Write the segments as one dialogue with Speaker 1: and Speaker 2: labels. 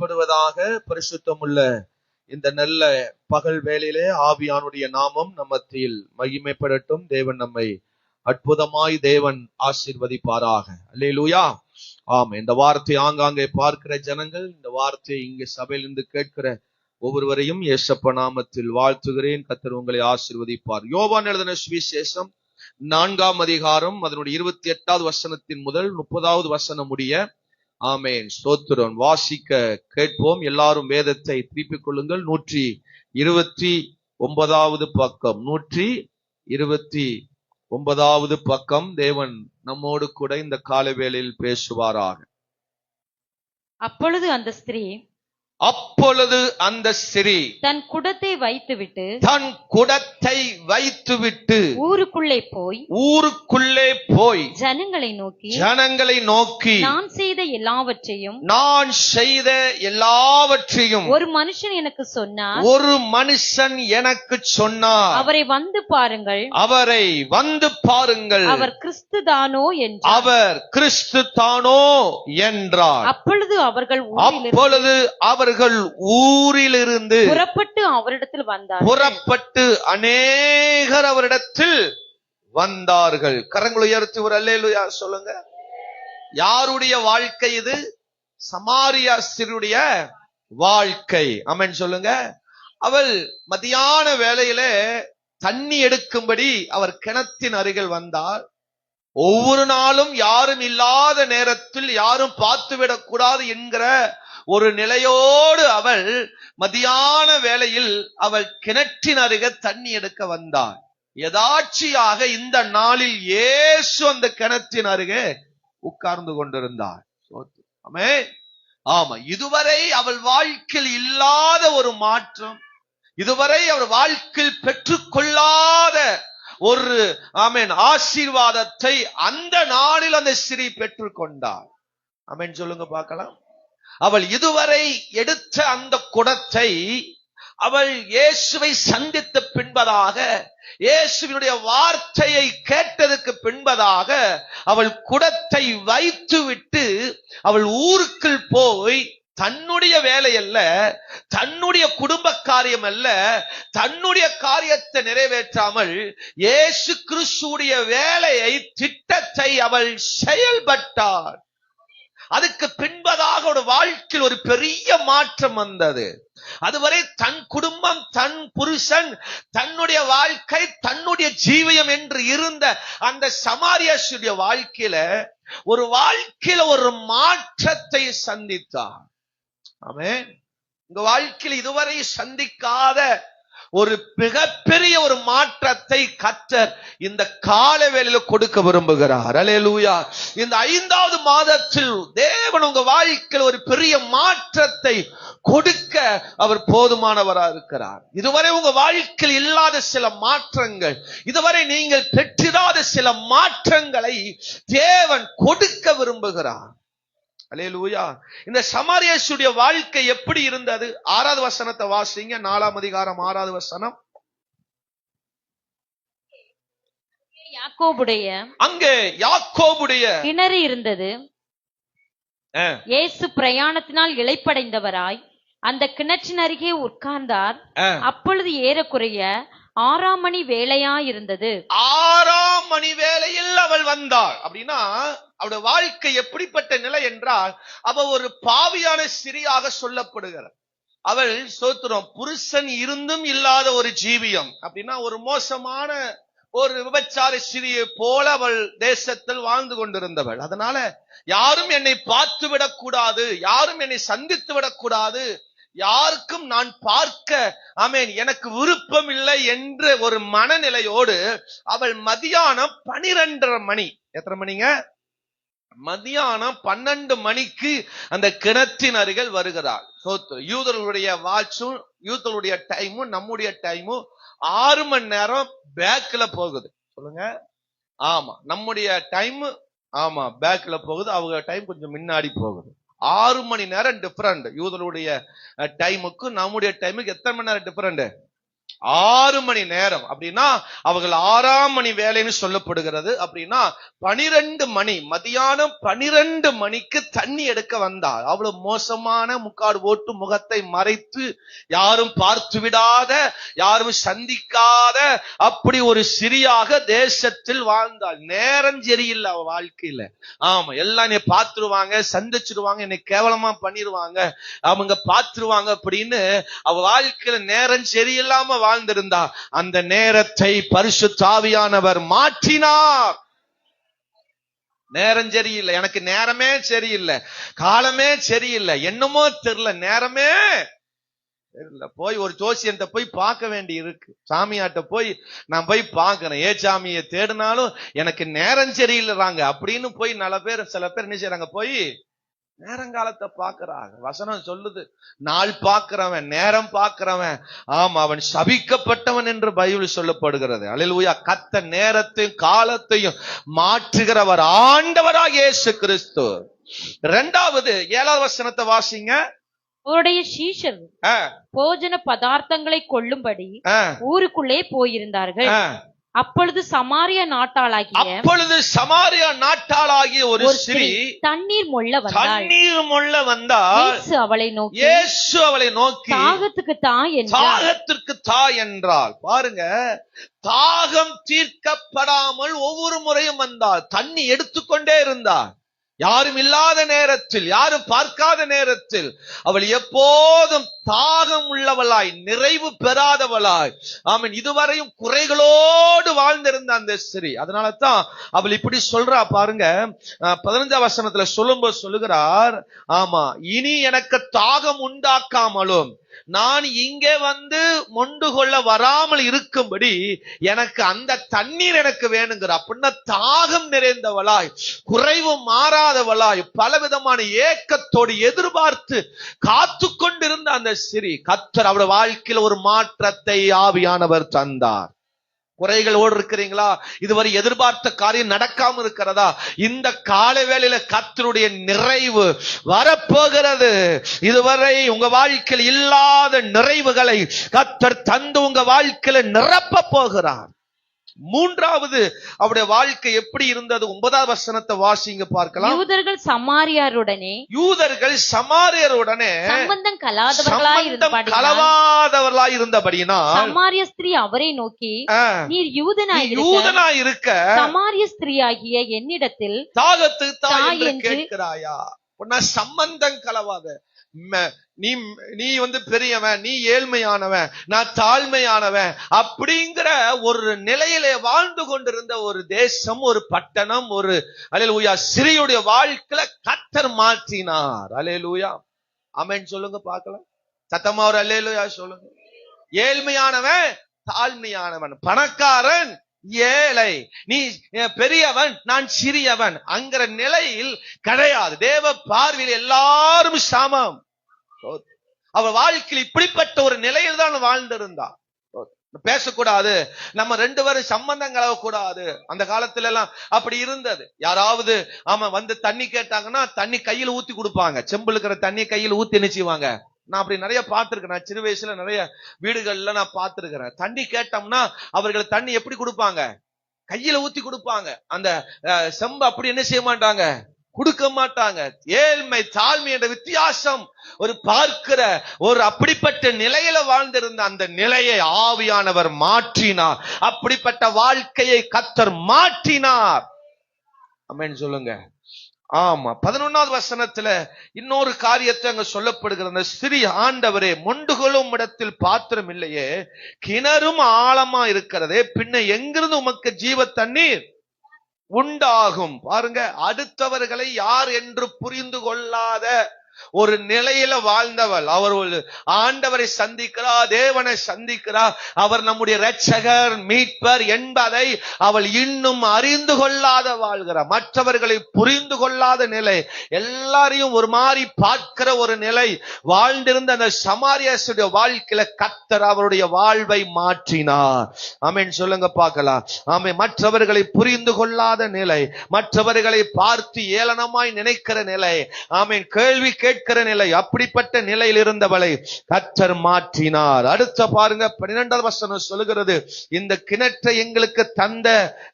Speaker 1: படுவதாக. பரிசுத்தமுள்ள இந்த நல்ல பகல் வேளையிலே ஆவியானுடைய நாமம் நம்மத்தில் மகிமைப்படட்டும். தேவன் நம்மை அற்புதமாய் தேவன் ஆசீர்வதிப்பாராக. அல்லேலூயா. ஆமா, இந்த வார்த்தை ஆங்காங்கே பார்க்கிற ஜனங்கள், இந்த வார்த்தையை இங்கே சபையிலிருந்து கேட்கிற ஒவ்வொருவரையும் இயேசப்ப நாமத்தில் வாழ்த்துகிறேன். கர்த்தர் உங்களை ஆசீர்வதிப்பார். யோவான் எழுதின சுவிசேஷம் 4ஆம் அதிகாரம் அதனுடைய 28வது வசனத்தின் முதல் 30வது வசனம் முடிய. ஆமென், ஸ்தோத்திரம். வாசிக்க கேட்போம். எல்லாரும் வேதத்தை திருப்பிக் கொள்ளுங்கள். 129வது பக்கம், 129வது பக்கம். தேவன் நம்மோடு கூட இந்த கால வேளையில் பேசுவாராக.
Speaker 2: அப்பொழுது அந்த ஸ்திரீ
Speaker 1: தன் குடத்தை வைத்துவிட்டு
Speaker 2: ஊருக்குள்ளே போய் ஜனங்களை நோக்கி நான் செய்த எல்லாவற்றையும் ஒரு மனுஷன் எனக்கு சொன்னார், அவரை வந்து பாருங்கள், அவர் கிறிஸ்து தானோ என்றார். அப்பொழுது அவர்கள் ஊரிலிருந்து புறப்பட்டு அநேகர் அவரிடத்தில் வந்தார்கள். கரங்களை உயர்த்தி ஒரு அல்லேலூயா சொல்லுங்க. யாருடைய வாழ்க்கை இது? சமாரியா ஸ்திரீயுடைய வாழ்க்கை. ஆமென் சொல்லுங்க. அவள் மதியான வேளையிலே தண்ணி எடுக்கும்படி அவர் கிணத்தின் அருகில் வந்தார். ஒவ்வொரு நாளும் யாரும் இல்லாத நேரத்தில் யாரும் பார்த்துவிடக் கூடாது என்கிற ஒரு நிலையோடு அவள் மதியான வேளையில் அவள் கிணற்றின் அருகே தண்ணி எடுக்க வந்தாள். எதாட்சியாக இந்த நாளில் இயேசு அந்த கிணற்றின் அருகே உட்கார்ந்து கொண்டிருந்தார். ஆமா, இதுவரை அவள் வாழ்க்கையில் இல்லாத ஒரு மாற்றம், இதுவரை அவர் வாழ்க்கையில் பெற்றுக்கொள்ளாத ஒரு ஆமென் ஆசீர்வாதத்தை அந்த நாளில் அந்த ஸ்திரீ பெற்றுக்கொண்டாள். ஆமென் சொல்லுங்க பார்க்கலாம். அவள் இதுவரை எடுத்த அந்த குடத்தை அவள் இயேசுவை சந்தித்த பின்பதாக, இயேசுவினுடைய வார்த்தையை கேட்டதுக்கு பின்பதாக அவள் குடத்தை வைத்துவிட்டு அவள் ஊருக்குள் போய் தன்னுடைய வேலை அல்ல, தன்னுடைய குடும்ப காரியம் அல்ல, தன்னுடைய காரியத்தை நிறைவேற்றாமல் இயேசு கிறிஸ்துவுடைய வேலையை, திட்டத்தை அவள் செயல்பட்டாள். அதுக்கு பின்பதாக ஒரு வாழ்க்கையில் ஒரு பெரிய மாற்றம் வந்தது. அதுவரை தன் குடும்பம், தன் புருஷன், தன்னுடைய வாழ்க்கை, தன்னுடைய ஜீவியம் என்று இருந்த அந்த சமாரியாசுடைய வாழ்க்கையில ஒரு மாற்றத்தை சந்தித்தார். ஆமென். உங்க வாழ்க்கையில் இதுவரை சந்திக்காத ஒரு மிகப்பெரிய ஒரு மாற்றத்தை கர்த்தர் இந்த கால வேளையில கொடுக்க விரும்புகிறார். அல்லேலூயா. இந்த 5வது மாதத்தில் தேவன் உங்க வாழ்க்கையில் ஒரு பெரிய மாற்றத்தை கொடுக்க அவர் போதுமானவராக இருக்கிறார். இதுவரை உங்க வாழ்க்கையில் இல்லாத சில மாற்றங்கள், இதுவரை நீங்கள் பெற்றிராத சில மாற்றங்களை தேவன் கொடுக்க விரும்புகிறார். அல்லேலூயா. இந்த சமாரியாசுடைய வாழ்க்கை எப்படி இருந்தது? 6வது வசனத்தை வாசிங்க. 4ஆம் அதிகாரம் 6வது வசனம். அங்கே யாக்கோபுடைய கிணறு இருந்தது. இயேசு பிரயாணத்தினால் இளைப்படைந்தவராய் அந்த கிணற்றின் அருகே உட்கார்ந்தார். அப்பொழுது ஏறக்குறைய 6ஆம் மணி வேளையா இருந்தது.
Speaker 1: 6ஆம் மணி வேளையில் அவள் வந்தாள். அப்படின்னா அவளுடைய வாழ்க்கை எப்படிப்பட்ட நிலை என்றால், அவள் ஒரு பாவியான ஸ்திரீயாக சொல்லப்படுகிறார். அவள் ஸ்தோத்திரம், புருஷன் இருந்தும் இல்லாத ஒரு ஜீவியம். அப்படின்னா ஒரு மோசமான ஒரு விபச்சார ஸ்திரியை போல அவள் தேசத்தில் வாழ்ந்து கொண்டிருந்தவள். அதனால யாரும் என்னை பார்த்து விடக்கூடாது, யாரும் என்னை சந்தித்து விடக்கூடாது, யாருக்கும் நான் பார்க்க ஆமென் எனக்கு விருப்பம் இல்லை என்ற ஒரு மனநிலையோடு அவள் மதியானம் 12:30 மணி, எத்தனை மணிங்க? மதியானம் 12 மணிக்கு அந்த கிணற்றின் அருகில் வருகிறாள். யூதர்களுடைய வாட்சும் யூதர்களுடைய டைமும் நம்முடைய டைமும் 6 மணி நேரம் பேக்ல போகுது. சொல்லுங்க. ஆமா, நம்முடைய டைம் ஆமா பேக்ல போகுது, அவங்க டைம் கொஞ்சம் முன்னாடி போகுது. 6 மணி நேரம் டிஃபரண்ட். யூதர்களுடைய டைமுக்கு நம்முடைய டைமுக்கு எத்தனை மணி நேரம் டிஃபரண்ட்? 6 மணி நேரம் அப்படின்னா அவர்கள் 6ஆம் மணி வேலைன்னு சொல்லப்படுகிறது. அப்படின்னா 12 மணி, மதியானம் 12 மணிக்கு தண்ணி எடுக்க வந்தார். அவ்வளவு மோசமான முக்காடு போட்டு முகத்தை மறைத்து யாரும் பார்த்து விடாத, யாரும் சந்திக்காத அப்படி ஒரு சிறியாக தேசத்தில் வாழ்ந்தாள். நேரம் சரியில்லை அவ வாழ்க்கையில. ஆமா, எல்லாம் என்னை பார்த்துருவாங்க, சந்திச்சிருவாங்க, என்னை கேவலமா பண்ணிருவாங்க, அவங்க பார்த்துருவாங்க அப்படின்னு அவ வாழ்க்கையில நேரம் சரியில்லாம வாழ்ந்திருந்தா. அந்த நேரத்தை பரிசுத்த ஆவியானவர் மாற்றினார். நேரம் சரியில்லை, எனக்கு நேரமே சரியில்லை, காலமே சரியில்லை, என்னமோ தெரியல, நேரமே தெரியல. போய் ஒரு ஜோசியன்ட்ட போய் பார்க்க வேண்டி இருக்கு, சாமியாட்ட போய் நான் போய் பார்க்கிறேன். சாமியை தேடினாலும் எனக்கு நேரம் சரியில்லைறாங்க அப்படின்னு போய் சில பேர் என்ன செய்யறாங்க, போய் நேரங்காலத்தை பாக்குறாங்க. வசனம் சொல்லுது, நாள் பார்க்கிறவன், நேரம் பார்க்கிறவன், ஆமா, அவன் சபிக்கப்பட்டவன் என்று பைபிள் சொல்லப்படுகிறது. அல்லேலூயா. கர்த்தர் நேரத்தையும் காலத்தையும் மாற்றுகிறவர் ஆண்டவராகிய இயேசு கிறிஸ்து. 2வது 7வது வசனத்தை வாசிங்க.
Speaker 2: அவருடைய சீஷர் போஜன பதார்த்தங்களை கொள்ளும்படி ஊருக்குள்ளே போயிருந்தார்கள். அப்பொழுது சமாரியா நாட்டாளாகிய ஒரு ஸ்திரீ தண்ணீர் மொள்ள வந்தாள். இயேசு அவளை நோக்கி தாகத்துக்கு தா என்றாள். பாருங்க, தாகம் தீர்க்கப்படாமல் ஒவ்வொரு முறையும் வந்தாள். தண்ணி எடுத்துக்கொண்டே இருந்தாள். யாரும் இல்லாத நேரத்தில், யாரும் பார்க்காத நேரத்தில் அவள் எப்போதும் தாகம் உள்ளவளாய், நிறைவு பெறாதவளாய், ஆமீன், இதுவரையும் குறைகளோடு வாழ்ந்திருந்த அந்த ஸ்திரீ. அதனால தான் அவள் இப்படி சொல்றா. பாருங்க, 15ஆம் வசனத்துல சொல்லும்போது சொல்லுகிறார், ஆமா, இனி எனக்கு தாகம் உண்டாக்காமலும் நான் இங்கே வந்து மொண்டு கொள்ள வராமல் இருக்கும்படி எனக்கு அந்த தண்ணீர் எனக்கு வேணுங்கிற. அப்படின்னா தாகம் நிறைந்தவளாய், குறைவு மாறாதவளாய், பலவிதமான ஏக்கத்தோடு எதிர்பார்த்து காத்து கொண்டிருந்த அந்த ஸ்திரீ, கர்த்தர் அவருடைய வாழ்க்கையில் ஒரு மாற்றத்தை ஆவியானவர் தந்தார். குறைகளோடு இருக்கிறீங்களா? இதுவரை எதிர்பார்த்த காரியம் நடக்காம இருக்கிறதா? இந்த கால வேளையில கர்த்தருடைய நிறைவு வரப்போகிறது. இதுவரை உங்க வாழ்க்கையில் இல்லாத நிறைவுகளை கர்த்தர் தந்து உங்க வாழ்க்கையில நிரப்ப போகிறார். 3வது அவருடைய வாழ்க்கை எப்படி இருந்தது? 9வது வசனத்தை வாசிங்க பார்க்கலாம். யூதர்கள் சமாரியருடனே சம்பந்தம் கலவாதவர்களாய் இருந்தபடியினால் சமாரிய ஸ்திரீ அவரை நோக்கி, நீர் யூதனாய் இருக்க சமாரிய ஸ்திரீயாகிய என்னிடத்தில் தாகத்துக்கு தா என்று கேட்கிறாயா? சம்பந்தம் கலவாத, நீ வந்து பெரியவன், நீ ஏழ்மையானவன், நான் தாழ்மையானவன் அப்படிங்கிற ஒரு நிலையிலே வாழ்ந்து கொண்டிருந்த ஒரு தேசம், ஒரு பட்டணம், ஒரு அல்லேலூயா ஸ்திரீயுடைய வாழ்க்கையில கர்த்தர் மாற்றினார். அல்லேலூயா, ஆமென் சொல்லுங்க பார்க்கலாம். சத்தமா ஒரு அல்லேலூயா சொல்லுங்க. ஏழ்மையானவன் தாழ்மையானவன், பணக்காரன் ஏழை, நீ பெரியவன் நான் சிறியவன் அங்கிற நிலையில் கிடையாது. தேவ பார்வையில் எல்லாரும் சமம். அவ வாழ்க்கையில் இப்படிப்பட்ட ஒரு நிலையில் தான் வாழ்ந்திருந்தா. பேசக்கூடாது, நம்ம 2 பேரும் சம்பந்தம் கலவக்கூடாது. அந்த காலத்துல எல்லாம் அப்படி இருந்தது. யாராவது ஆமா வந்து தண்ணி கேட்டாங்கன்னா தண்ணி கையில ஊத்தி கொடுப்பாங்க. செம்பு இருக்கிற தண்ணி கையில் ஊத்தி என்ன செய்வாங்க? நான் அப்படி நிறைய பார்த்திருக்கேன். நான் சிறு வயசுல நிறைய வீடுகள்ல நான் பார்த்திருக்கிறேன். தண்ணி கேட்டோம்னா அவர்கள் தண்ணி எப்படி கொடுப்பாங்க? கையில ஊத்தி கொடுப்பாங்க. அந்த செம்பு அப்படி என்ன செய்ய மாட்டாங்க, கொடுக்க மாட்டாங்க. ஏழ்மை தாழ்மை என்ற வித்தியாசம் ஒரு பார்க்கிற ஒரு அப்படிப்பட்ட நிலையில வாழ்ந்திருந்த அந்த நிலையை ஆவியானவர் மாற்றினார். அப்படிப்பட்ட வாழ்க்கையை கர்த்தர் மாற்றினார். ஆமென் சொல்லுங்க. ஆமா, 11வது வசனத்துல இன்னொரு காரியத்தை அங்க சொல்லப்படுகிறது. ஸ்திரீ, ஆண்டவரே, மொண்டுகளும் இடத்தில் பாத்திரம் இல்லையே, கிணறும் ஆழமா இருக்கிறதே, பின்ன எங்கிருந்து உமக்கு ஜீவ தண்ணீர் உண்டாகும்? பாருங்க, அடுத்தவர்களை யார் என்று புரிந்து கொள்ளாத ஒரு நிலையில வாழ்ந்தவள். அவர் ஆண்டவரை சந்திக்கிறார், தேவனை சந்திக்கிறார், அவர் நம்முடைய இரட்சகர் மீட்பர் என்பதை அவள் இன்னும் அறிந்து கொள்ளாத வாழ்கிறார். மற்றவர்களை புரிந்து கொள்ளாத நிலை, எல்லாரையும் ஒரு மாதிரி பார்க்கிற ஒரு நிலை வாழ்ந்திருந்த அந்த சமாரியசுடைய வாழ்க்கையில கர்த்தர் அவருடைய வாழ்வை மாற்றினார். ஆமென் சொல்லுங்க பார்க்கலாம். ஆமென். மற்றவர்களை புரிந்து கொள்ளாத நிலை, மற்றவர்களை பார்த்து ஏளனமாய் நினைக்கிற நிலை, ஆமென், கேள்வி
Speaker 1: கேட்கிற நிலை, அப்படிப்பட்ட நிலையில் இருந்தவளை கர்த்தர் மாற்றினார். அடுத்த பாருங்க 12வது வசனம் சொல்லுகிறது, இந்த கிணற்றை எங்களுக்கு தந்த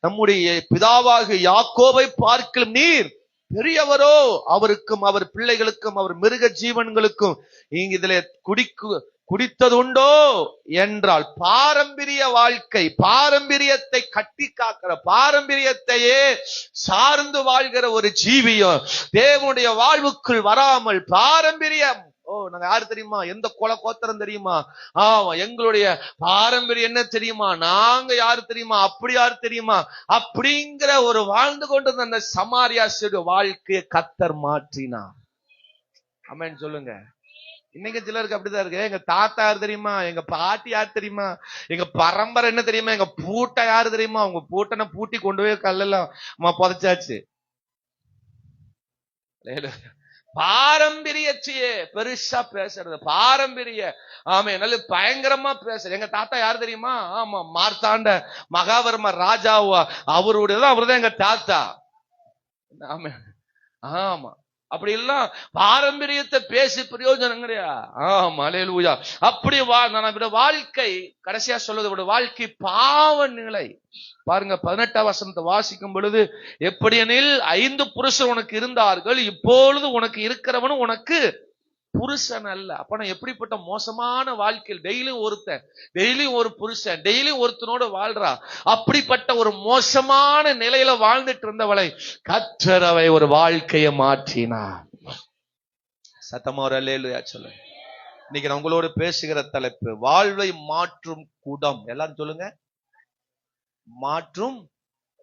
Speaker 1: நம்முடைய பிதாவாகிய யாக்கோபை பார்க்கிலும் நீர் பெரியவரோ, அவருக்கும் அவர் பிள்ளைகளுக்கும் அவர் மிருக ஜீவன்களுக்கும் இங்க இதிலே குடித்ததுண்டோ என்றால், பாரம்பரிய வாழ்க்கை, பாரம்பரியத்தை கட்டி காக்கிற, பாரம்பரியத்தையே சார்ந்து வாழ்கிற ஒரு ஜீவியம் தேவனுடைய வாழ்வுக்குள் வராமல், பாரம்பரியம், நாங்க யாரு தெரியுமா, எந்த குல கோத்திரம் தெரியுமா, எங்களுடைய பாரம்பரியம் என்ன தெரியுமா, நாங்க யாரு தெரியுமா, அப்படி யாரு தெரியுமா, அப்படிங்கிற ஒரு வாழ்ந்து கொண்டிருந்த அந்த சமாரியாசுடைய வாழ்க்கையை கர்த்தர் மாற்றினார். ஆமென் சொல்லுங்க. இன்னைக்கு சிலருக்கு அப்படிதான் இருக்கு. எங்க தாத்தா யாரு தெரியுமா, எங்க பாட்டி யாரு தெரியுமா, எங்க பரம்பரை என்ன தெரியுமா, எங்க பூட்டை யாரு தெரியுமா, உங்க பூட்டனை பூட்டி கொண்டு போய் கல்லெல்லாம் புதைச்சாச்சு. பாரம்பரியத்தையே பெருசா பேசுறது, பாரம்பரிய நல்ல பயங்கரமா பேசுறது. எங்க தாத்தா யாரு தெரியுமா, மார்த்தாண்ட மகாவர்ம ராஜாவா, அவருடையதான், அவருதான் எங்க தாத்தா. ஆமா, அப்படி எல்லாம் பாரம்பரியத்தை பேசி பிரயோஜனம் கிடையாது. அல்லேலூயா. அப்படி வாழ்க்கை கடைசியா சொல்லுது, வாழ்க்கை பாவ நிலை. பாருங்க 18ஆம் வசனத்தை வாசிக்கும் பொழுது, எப்படியெனில் 5 புருஷர் உனக்கு இருந்தார்கள், இப்பொழுது உனக்கு இருக்கிறவனும் உனக்கு புருஷன் அல்ல. அப்ப நான் எப்படிப்பட்ட மோசமான வாழ்க்கையில் டெய்லியும் ஒருத்தன், டெய்லியும் ஒரு புருஷன், டெய்லியும் ஒருத்தனோட வாழ்றா, அப்படிப்பட்ட ஒரு மோசமான நிலையில வாழ்ந்துட்டு இருந்தவளை கர்த்தர் அவை ஒரு வாழ்க்கையை மாற்றினார். சத்தமா ஒரு அல்லேலூயா சொல்லுங்க. இன்னைக்கு நான் உங்களோடு பேசுகிற தலைப்பு வாழ்வை மாற்றும் குடம். எல்லாரும் சொல்லுங்க, மாற்றும்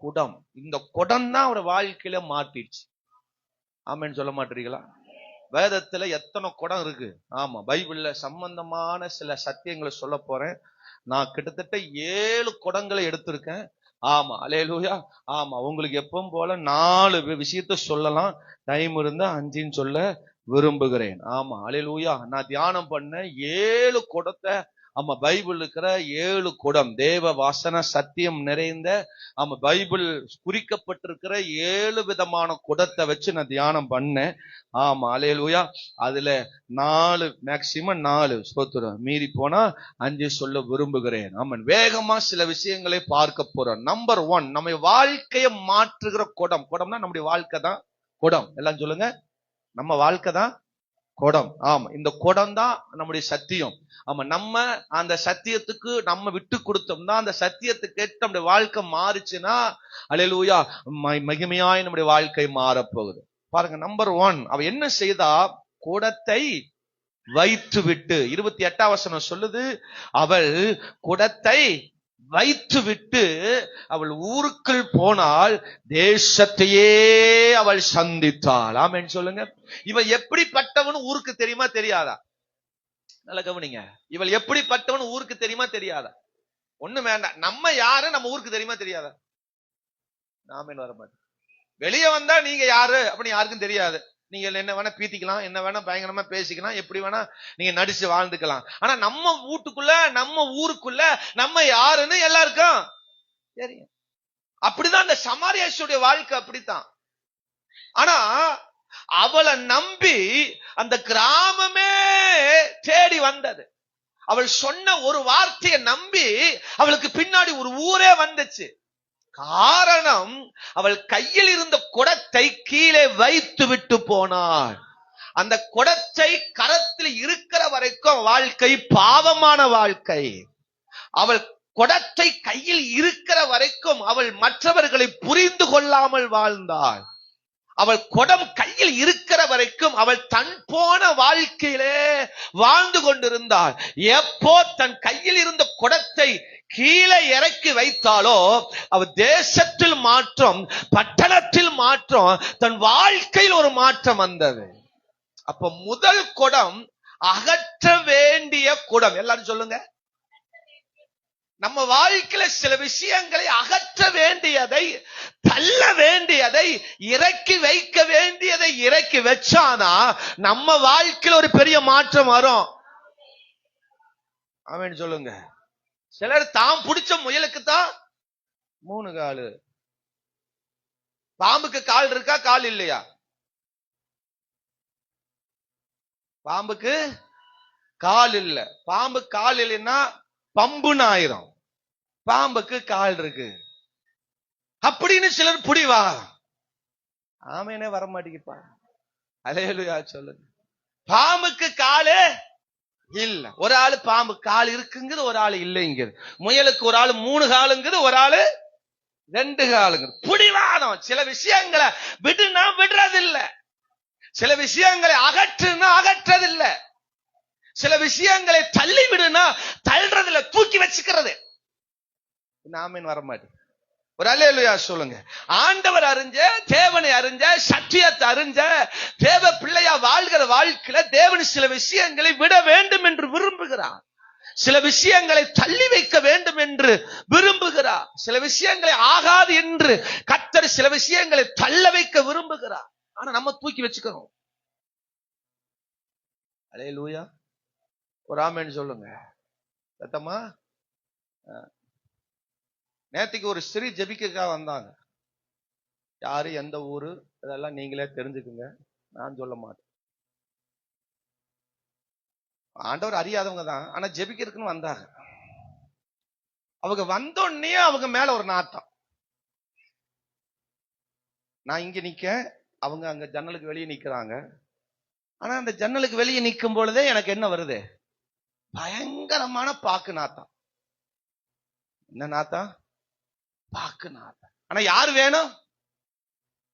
Speaker 1: குடம். இந்த குடம் தான் ஒரு வாழ்க்கையில மாத்திடுச்சு. ஆமென் சொல்ல மாட்டீங்களா? வேதத்துல எத்தனை குடம் இருக்கு. பைபிள்ல சம்பந்தமான சில சத்தியங்களை சொல்ல போறேன். நான் கிட்டத்தட்ட 7 குடங்களை எடுத்திருக்கேன். அல்லேலூயா. உங்களுக்கு எப்பவும் போல 4 விஷயத்த சொல்லலாம், டைம் இருந்தா 5 சொல்ல விரும்புகிறேன். அல்லேலூயா. நான் தியானம் பண்ண 7 குடத்தை, பைபிள் இருக்கிற 7 குடம், தேவ வாசன சத்தியம் நிறைந்த பைபிள் குறிக்கப்பட்டிருக்கிற 7 விதமான குடத்தை வச்சு நான் தியானம் பண்ணேன். அல்லேலூயா. அதுல 4, மேக்சிமம் 4 ஸ்தோத்திரம், மீறி போனா 5 சொல்ல விரும்புகிறேன். வேகமா சில விஷயங்களை பார்க்க போறோம். நம்பர் 1, நம்ம வாழ்க்கையை மாற்றுகிற குடம். குடம்னா நம்முடைய வாழ்க்கை தான் குடம். எல்லாம் சொல்லுங்க, நம்ம வாழ்க்கை தான் குடம். இந்த குடம் தான் நம்முடைய சத்தியம். நம்ம அந்த சத்தியத்துக்கு நம்ம விட்டு கொடுத்தோம்னா, அந்த சத்தியத்துக்கு ஏற்ற நம்முடைய வாழ்க்கை மாறுச்சுன்னா, அல்லேலூயா, மகிமையாய் நம்முடைய வாழ்க்கை மாறப்போகுது. பாருங்க, நம்பர் 1, அவ என்ன செய்தா, குடத்தை வைத்து விட்டு. 28ஆம் வசனம் சொல்லுது, அவள் குடத்தை வைத்து விட்டு அவள் ஊருக்குள் போனால் தேசத்தையே அவள் சந்தித்தாள். ஆமென் சொல்லுங்க. இவள் எப்படிப்பட்டவன் ஊருக்கு தெரியுமா தெரியாதா? நல்ல கவனிங்க. இவள் எப்படிப்பட்டவன் ஊருக்கு தெரியுமா தெரியாதா? ஒண்ணு வேண்டாம், நம்ம யாரு நம்ம ஊருக்கு தெரியுமா தெரியாதா? ஆமென் வர மாட்டேன். வெளியே வந்தா நீங்க யாரு அப்படின்னு யாருக்கும் தெரியாது. நீங்க என்ன வேணா பீத்திக்கலாம், என்ன வேணா பயங்கரமா பேசிக்கலாம், எப்படி வேணா நீங்க நடிச்சு வாழ்ந்துக்கலாம். ஆனா நம்ம வீட்டுக்குள்ள, நம்ம ஊருக்குள்ள நம்ம யாருன்னு எல்லாருக்கும் தெரியும். அப்படிதான் அந்த சமாரியாசுடைய வாழ்க்கை, அப்படித்தான். ஆனா அவளை நம்பி அந்த கிராமமே தேடி வந்தது. அவள் சொன்ன ஒரு வார்த்தையை நம்பி அவளுக்கு பின்னாடி ஒரு ஊரே வந்துச்சு. காரணம், அவள் கையில் இருந்த குடத்தை கீழே வைத்து விட்டு போனாள். அந்த குடத்தை கரத்தில் இருக்கிற வரைக்கும் வாழ்க்கை பாவமான வாழ்க்கை. அவள் குடத்தை கையில் இருக்கிற வரைக்கும் அவள் மற்றவர்களை புரிந்து கொள்ளாமல் வாழ்ந்தாள். அவள் குடம் கையில் இருக்கிற வரைக்கும் அவள் தன் போன வாழ்க்கையிலே வாழ்ந்து கொண்டிருந்தாள். எப்போ தன் கையில் இருந்த குடத்தை கீழே இறக்கி வைத்தாலோ, அவள் தேசத்தில் மாற்றம், பட்டணத்தில் மாற்றம், தன் வாழ்க்கையில் ஒரு மாற்றம் வந்தது. அப்ப முதல் குடம் அகற்ற வேண்டிய குடம். எல்லாரும் சொல்லுங்க, நம்ம வாழ்க்கையில சில விஷயங்களை அகற்ற வேண்டியதை, தள்ள வேண்டியதை, இறக்கி வைக்க வேண்டியதை இறக்கி வச்சானா நம்ம வாழ்க்கையில ஒரு பெரிய மாற்றம் வரும். ஆமென் சொல்லுங்க. சிலர் தாம் பிடிச்ச முயலுக்கு தான் 3 காலு. பாம்புக்கு கால் இருக்கா, கால் இல்லையா? பாம்புக்கு கால் இல்ல. பாம்பு கால் இல்லைன்னா பம்புன்னு ஆயிரும். பாம்புக்கு கால் இருக்கு அப்படின்னு சிலர் புடிவா. ஆமேனே வர மாட்டேங்குப்பா. அல்லேலூயா சொல்லுங்க. பாம்புக்கு காலு இல்ல. ஒரு ஆளு பாம்பு கால் இருக்குங்குது, ஒரு ஆளு இல்லைங்குது. முயலுக்கு ஒரு ஆளு 3 காலுங்குது, ஒரு ஆளு 2 காலுங்குது. புடிவாதம். சில விஷயங்களை விடுனா விடுறதில்ல, சில விஷயங்களை அகற்றுனா அகற்றதில்ல, சில விஷயங்களை தள்ளி விடுனா தள்ளுறதில்ல, தூக்கி வச்சுக்கிறது. ஆமேன் வர மாட்டேன். ஒரு அல்லேலூயா சொல்லுங்க. ஆண்டவர் அறிஞ்ச, தேவனை அறிஞ்ச, சத்தியத்தை அறிஞ்ச தேவ பிள்ளையா வாழ்கிற வாழ்க்கையில தேவன் சில விஷயங்களை விட வேண்டும் என்று விரும்புகிறார். சில விஷயங்களை தள்ளி வைக்க வேண்டும் என்று விரும்புகிறார். சில விஷயங்களை ஆகாது என்று கர்த்தர் சில விஷயங்களை தள்ள வைக்க விரும்புகிறார். ஆனா நம்ம தூக்கி வச்சுக்கிறோம். அல்லேலூயா. ஒரு ஆமென் சொல்லுங்க. சத்தமா. நேத்திக்கு ஒரு ஸ்திரீ ஜெபிக்கிறதுக்காக வந்தாங்க. யாரு, எந்த ஊரு, இதெல்லாம் நீங்களே தெரிஞ்சுக்குங்க, நான் சொல்ல மாட்டேன். ஆண்டவர் அறியாதவங்க தான், ஆனா ஜெபிக்கிறதுக்குன்னு வந்தாங்க. அவங்க வந்தோடனே அவங்க மேல ஒரு நாட்டம். நான் இங்க நிக்க, அவங்க அங்க ஜன்னலுக்கு வெளியே நிக்கிறாங்க. ஆனா அந்த ஜன்னலுக்கு வெளியே நிக்கும் பொழுதே எனக்கு என்ன வருது? பயங்கரமான பாக்கு நாட்டம். என்ன நாட்டம்? பாக்கு நாட்டம். ஆனா யாரு வேணும்?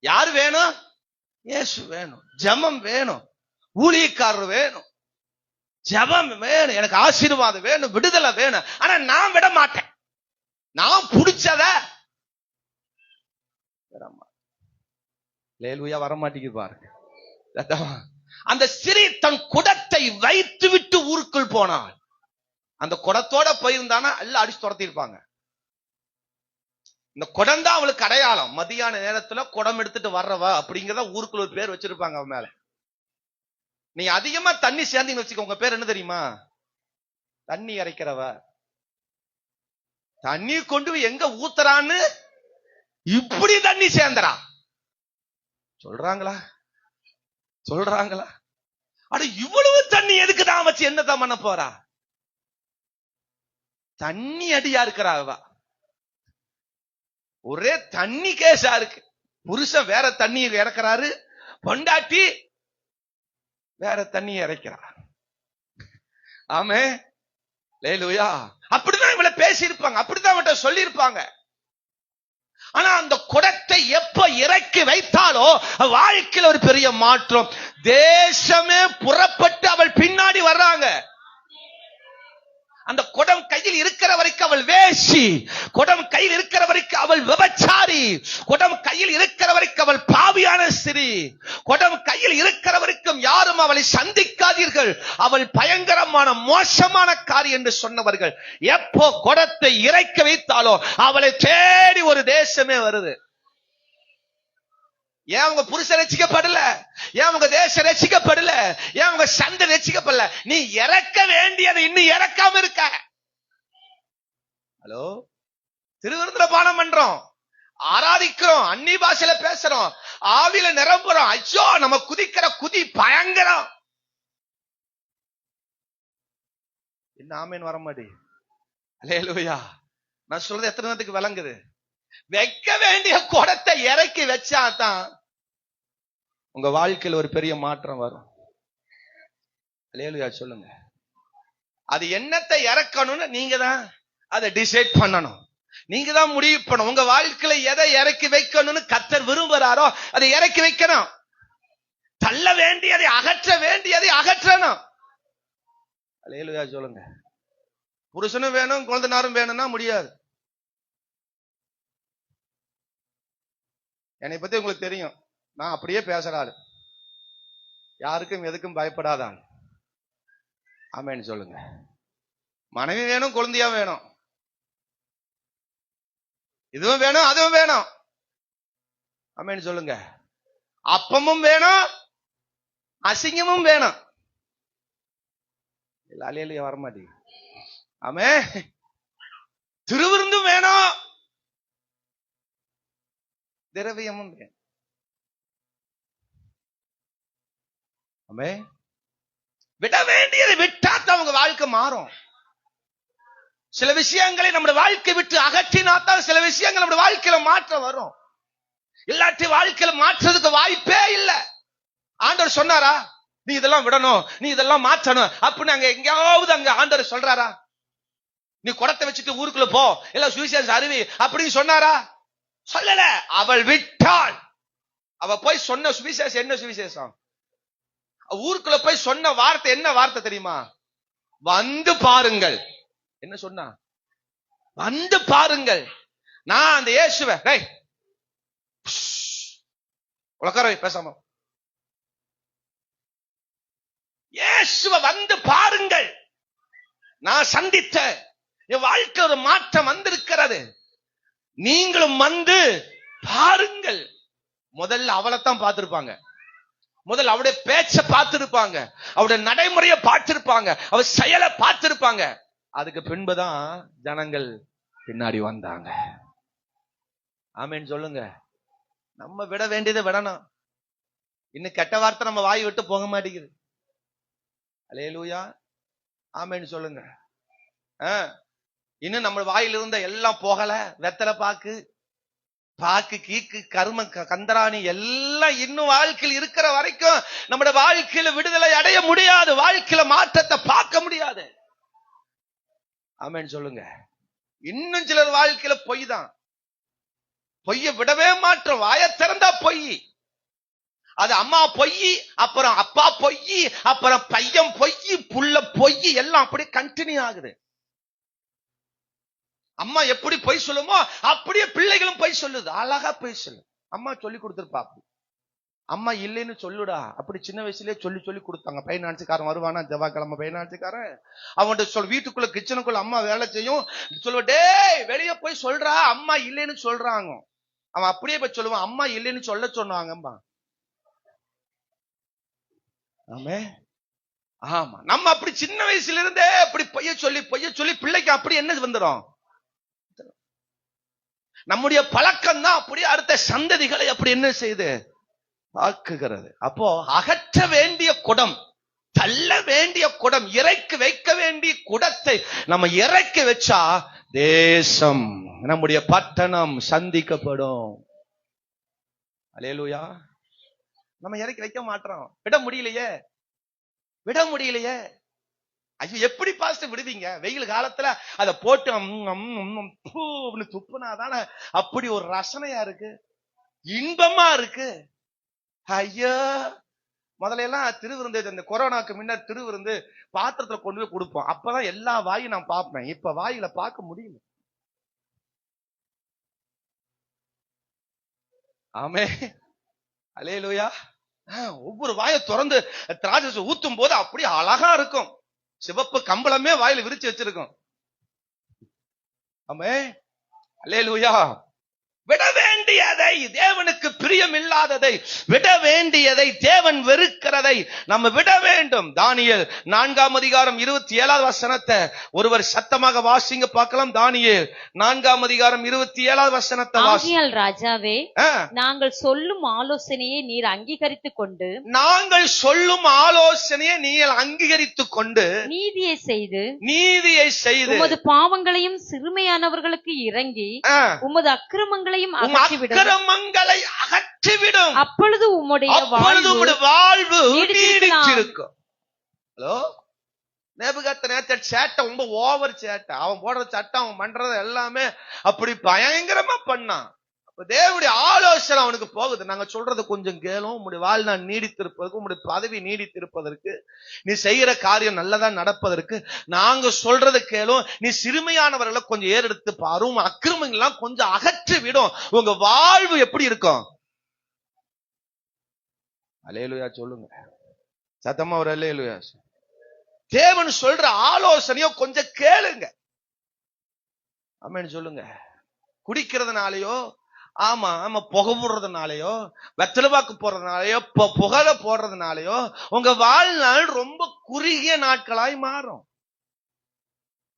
Speaker 1: யாரு வேணும்? இயேசு வேணும். ஜெபம் வேணும், ஊழியக்காரர் வேணும், ஜெபம் வேணும், எனக்கு ஆசீர்வாதம் வேணும், விடுதலை வேணும். ஆனா நான் விட மாட்டேன். நான் புடிச்சத லேலுயா வர மாட்டேங்குது பாருங்க. அந்த ஸ்திரீ தன் குடத்தை வைத்து விட்டு ஊருக்குள் போனாள். அந்த குடத்தோட போயிருந்தானா எல்லாம் அடிச்சு துரத்திருப்பாங்க. இந்த குடம் தான் அவளுக்கு அடையாளம். மதியான நேரத்துல குடம் எடுத்துட்டு வர்றவா அப்படிங்கிறத ஊருக்குள்ள ஒரு பேர் வச்சிருப்பாங்க அவன் மேல. நீ அதிகமா தண்ணி சேர்ந்தீங்கன்னு வச்சுக்க, உங்க பேர் என்ன தெரியுமா? தண்ணி இறைக்கிறவ. தண்ணி கொண்டு எங்க ஊத்துறான்னு இப்படி தண்ணி சேர்ந்தரா சொல்றாங்களா? சொல்றாங்களா? அட இவ்வளவு தண்ணி எதுக்குதான் வச்சு என்னதான் பண்ண போறா? தண்ணி அடியா இருக்கிறா அவ. ஒரே தண்ணி கேஸா இருக்கு. புருஷன் வேற தண்ணி இறக்குறாரு, பொண்டாட்டி வேற தண்ணி இறைக்கிறார். ஆமே லேலுயா. அப்படிதான் இவளை பேசி இருப்பாங்க, அப்படிதான் அவட்ட சொல்லி இருப்பாங்க. ஆனா அந்த குடத்தை எப்ப இறக்கி வைத்தாலோ வாழ்க்கையில் ஒரு பெரிய மாற்றம். தேசமே புறப்பட்டு அவள் பின்னாடி வர்றாங்க. அந்த குடம் கையில் இருக்கிற வரைக்கும் அவள் வேசி, குடம் கையில் இருக்கிற வரைக்கும் அவள் விபச்சாரி, குடம் கையில் இருக்கிற வரைக்கும் அவள் பாவியான ஸ்திரீ, குடம் கையில் இருக்கிற வரைக்கும் யாரும் அவளை சந்திக்காதீர்கள், அவள் பயங்கரமான மோசமான காரியம் என்று சொன்னவர்கள் எப்போ குடத்தை இறக்கி வைத்தாலோ அவளை தேடி ஒரு தேசமே வருது. ஏன் உங்க புருஷன் ரட்சிக்கப்படல? ஏன் உங்க தேசம் ரட்சிக்கப்படல? ஏன் உங்க சந்தை ரட்சிக்கப்படல? நீ இறக்க வேண்டியது இன்னும் இறக்காம இருக்க. ஹலோ, திருவிருந்துல பானம் பண்றோம், ஆராதிக்கிறோம், அந்நிய பாஷையில பேசுறோம், ஆவியில நிரம்புறோம். ஐயோ நம்ம குதிக்கிற குதி பயங்கரம். என்ன ஆமேன் வர மாட்டே? அல்லேலூயா. நான் சொல்றது எத்தனை நேரத்துக்கு விளங்குது? வைக்க வேண்டிய குடத்தை இறக்கி வச்சாதான் உங்க வாழ்க்கையில் ஒரு பெரிய மாற்றம் வரும். அல்லேலூயா சொல்லுங்க. அது என்னத்தை இறக்கணும்னு நீங்க தான் அதை டிசைட் பண்ணணும். நீங்க தான் முடிவு பண்ணணும். உங்க வாழ்க்கையில எதை இறக்கி வைக்கணும்னு கர்த்தர் விரும்புறாரோ அதை இறக்கி வைக்கணும். தள்ள வேண்டியதை அகற்ற வேண்டியதை அகற்றணும். அல்லேலூயா சொல்லுங்க. புருஷனும் வேணும், குழந்தைனாரும் வேணும்னா முடியாது. என்னை பத்தி உங்களுக்கு தெரியும், நான் அப்படியே பேசுறாள், யாருக்கும் எதுக்கும் பயப்படாதான். ஆமேன்னு சொல்லுங்க. மனைவி வேணும், குழந்தையா வேணும், இதுவும் வேணும், அதுவும் வேணும். ஆமேன்னு சொல்லுங்க. அப்பமும் வேணும், அசிங்கமும் வேணும். அலையில வர மாட்டேங்க. ஆமே, திருவிருந்தும் வேணும், திரவியமும் வேணும். ஆமே, விட வேண்டியதை விட்டாத்தான் அவங்க வாழ்க்கை மாறும். சில விஷயங்களை நம்முடைய வாழ்க்கை விட்டு அகற்றினாத்தான் சில விஷயங்கள் நம்முடைய வாழ்க்கையில மாற்றம் வரும். இல்லாட்டி வாழ்க்கையில மாற்றதுக்கு வாய்ப்பே இல்லை. ஆண்டவர் சொன்னாரா நீ இதெல்லாம் விடணும், நீ இதெல்லாம் மாற்றணும் அப்படின்னு அங்க எங்கேயாவது அங்க ஆண்டவர் சொல்றாரா? நீ குடத்தை வச்சுட்டு ஊருக்குள்ள போ, எல்லாம் சுவிசேஷம் அறிவி அப்படின்னு சொன்னாரா? சொல்லல. அவள் விட்டாள். அவ போய் சொன்ன சுவிசேஷம் என்ன சுவிசேஷம்? ஊருக்குள்ள போய் சொன்ன வார்த்தை என்ன வார்த்தை தெரியுமா? வந்து பாருங்கள். என்ன சொன்னா? வந்து பாருங்கள். நான் அந்த இயேசுவை உலகார பேசாம இயேசுவை வந்து பாருங்கள். நான் சந்தித்த என் வாழ்க்கை ஒரு மாற்றம் வந்திருக்கிறது. நீங்களும் வந்து பாருங்கள். முதல்ல அவளைத்தான் பார்த்திருப்பாங்க, முதல்ல அவருடைய பேச்ச பார்த்திருப்பாங்க, அவருடைய நடைமுறையை பார்த்திருப்பாங்க, அவர் செயலை பார்த்திருப்பாங்க. அதுக்கு பின்புதான் ஜனங்கள் பின்னாடி வந்தாங்க. ஆமேன்னு சொல்லுங்க. நம்ம விட வேண்டியதை விடணும். இன்னும் கெட்ட வார்த்தை நம்ம வாய் விட்டு போக மாட்டேங்குது. அல்லேலூயா. ஆமேன்னு சொல்லுங்க. இன்னும் நம்ம வாயில இருந்த எல்லாம் போகல. வெத்தலை பாக்கு கீக்கு கரும கந்தராணி எல்லாம் இன்னும் வாழ்க்கையில் இருக்கிற வரைக்கும் நம்முடைய வாழ்க்கையில விடுதலை அடைய முடியாது. வாழ்க்கையில மாற்றத்தை பார்க்க முடியாது. ஆமேன்னு சொல்லுங்க. இன்னும் சிலர் வாழ்க்கையில பொய் தான். பொய்ய விடவே மாற்றோம். வாய திறந்தா பொய். அது அம்மா பொய், அப்புறம் அப்பா பொய், அப்புறம் பையன் பொய், புள்ள பொய், எல்லாம் அப்படி கண்டினியூ ஆகுது. அம்மா எப்படி பொய் சொல்லுமோ அப்படியே பிள்ளைகளும் பொய் சொல்லுது. அழகா பொய் சொல்லு. அம்மா சொல்லி கொடுத்துருப்பா. அம்மா இல்லைன்னு சொல்லுடா அப்படி சின்ன வயசுலயே சொல்லி சொல்லி கொடுத்தாங்க. பைனான்ஸுக்காரன் வருவானா செவ்வாய்க்கிழமை, பைனான்ஸுக்காரன் அவன்கிட்ட சொல், வீட்டுக்குள்ள கிச்சனுக்குள்ள அம்மா வேலை செய்யும். சொல்லுவ, டேய் வெளியே போய் சொல்றா அம்மா இல்லைன்னு சொல்றாங்க. அவன் அப்படியே போய் சொல்லுவான், அம்மா இல்லைன்னு சொல்ல சொன்னாங்கம்பா. ஆமே. ஆமா, நம்ம அப்படி சின்ன வயசுல இருந்தே அப்படி பொய்ய சொல்லி பிள்ளைக்கு அப்படி என்ன வந்துடும்? நம்முடைய பழக்கம் தான் அப்படியே அடுத்த சந்ததிகளை அப்படி என்ன செய்யுது? ஆக்குகிறது. அப்போ அகற்ற வேண்டிய குடம், தள்ள வேண்டிய குடம், இறக்கி வைக்க வேண்டிய குடத்தை நம்ம இறக்கி வச்சா தேசம், நம்முடைய பட்டணம் சந்திக்கப்படும். அல்லேலூயா. நம்ம இறக்கி வைக்க மாட்டோம். விட முடியலையே. ஐயோ, எப்படி பாஸ்டர் விடுவீங்க? வெயில் காலத்துல அதை போட்டு துப்புனாதானே அப்படி ஒரு ரசனையா இருக்கு, இன்பமா இருக்கு. ஐயோ, முதல்ல எல்லாம் திருவிருந்து, இந்த கொரோனாக்கு முன்னர் திருவிருந்து பாத்திரத்துல கொண்டு போய் கொடுப்போம். அப்பதான் எல்லா வாயும் நான் பார்ப்பேன். இப்ப வாயில பார்க்க முடியல. ஆமே. அல்லேலூயா. ஒவ்வொரு வாயை திறந்து திராட்சை ஊத்தும் போது அப்படியே அழகா இருக்கும். சிவப்பு கம்பளமே வாயில விரிச்சு வச்சிருக்கும். ஆமே. அல்லேலூயா. விட வேண்டியதை, தேவனுக்கு பிரியம் இல்லாததை, விட வேண்டியதை, தேவன் வெறுக்கிறதை நம்ம விட வேண்டும். தானியேல் 4ஆம் அதிகாரம் 27வது வசனத்தை ஒருவர் சத்தமாக வாசிங்க பார்க்கலாம். தானியேல் 4ஆம் அதிகாரம் 27வது வசனத்தை வாசிங்க.
Speaker 2: ராஜாவே, நாங்கள் சொல்லும் ஆலோசனையை நீர் அங்கீகரித்துக் கொண்டு, நீதியை செய்து உமது பாவங்களையும் சிறுமையானவர்களுக்கு இறங்கி உமது அக்கிரமங்களை அகற்றிவிடும். அப்பொழுது உம்முடைய வாழ்வு நீடித்திருக்கும்.
Speaker 1: ஹலோ, நேபுகாத்நேச்சர் சேட்டை ரொம்ப ஓவர் சேட்டை. அவன் போடுற சட்டை, அவன் பண்றது எல்லாமே அப்படி பயங்கரமா பண்ணான். தேவனுடைய ஆலோசனை அவனுக்கு போகுது. நாங்க சொல்றது கொஞ்சம் கேளும். உங்களுடைய வாழ்நாள் நீடித்திருப்பதற்கு, உங்களுடைய பதவி நீடித்திருப்பதற்கு, நீ செய்யற காரியம் நல்லதா நடப்பதற்கு நாங்க சொல்றது கேளும். நீ சிறுமையானவர்களை கொஞ்சம் ஏறெடுத்து பாரு. உங்க அக்கிரமங்கள்லாம் கொஞ்சம் அகற்றி விடும். உங்க வாழ்வு எப்படி இருக்கும்? அல்லேலூயா சொல்லுங்க சத்தமா, ஒரு அல்லேலூயா. தேவன் சொல்ற ஆலோசனையோ கொஞ்சம் கேளுங்க. ஆமென் சொல்லுங்க. குடிக்கிறதுனாலயோ, ஆமா புகை போடுறதுனாலயோ, வெத்தலைபாக்கு போடுறதுனாலயோ, புகழ போடுறதுனாலயோ உங்க வாழ்நாள் ரொம்ப குறுகிய நாட்களாய் மாறும்.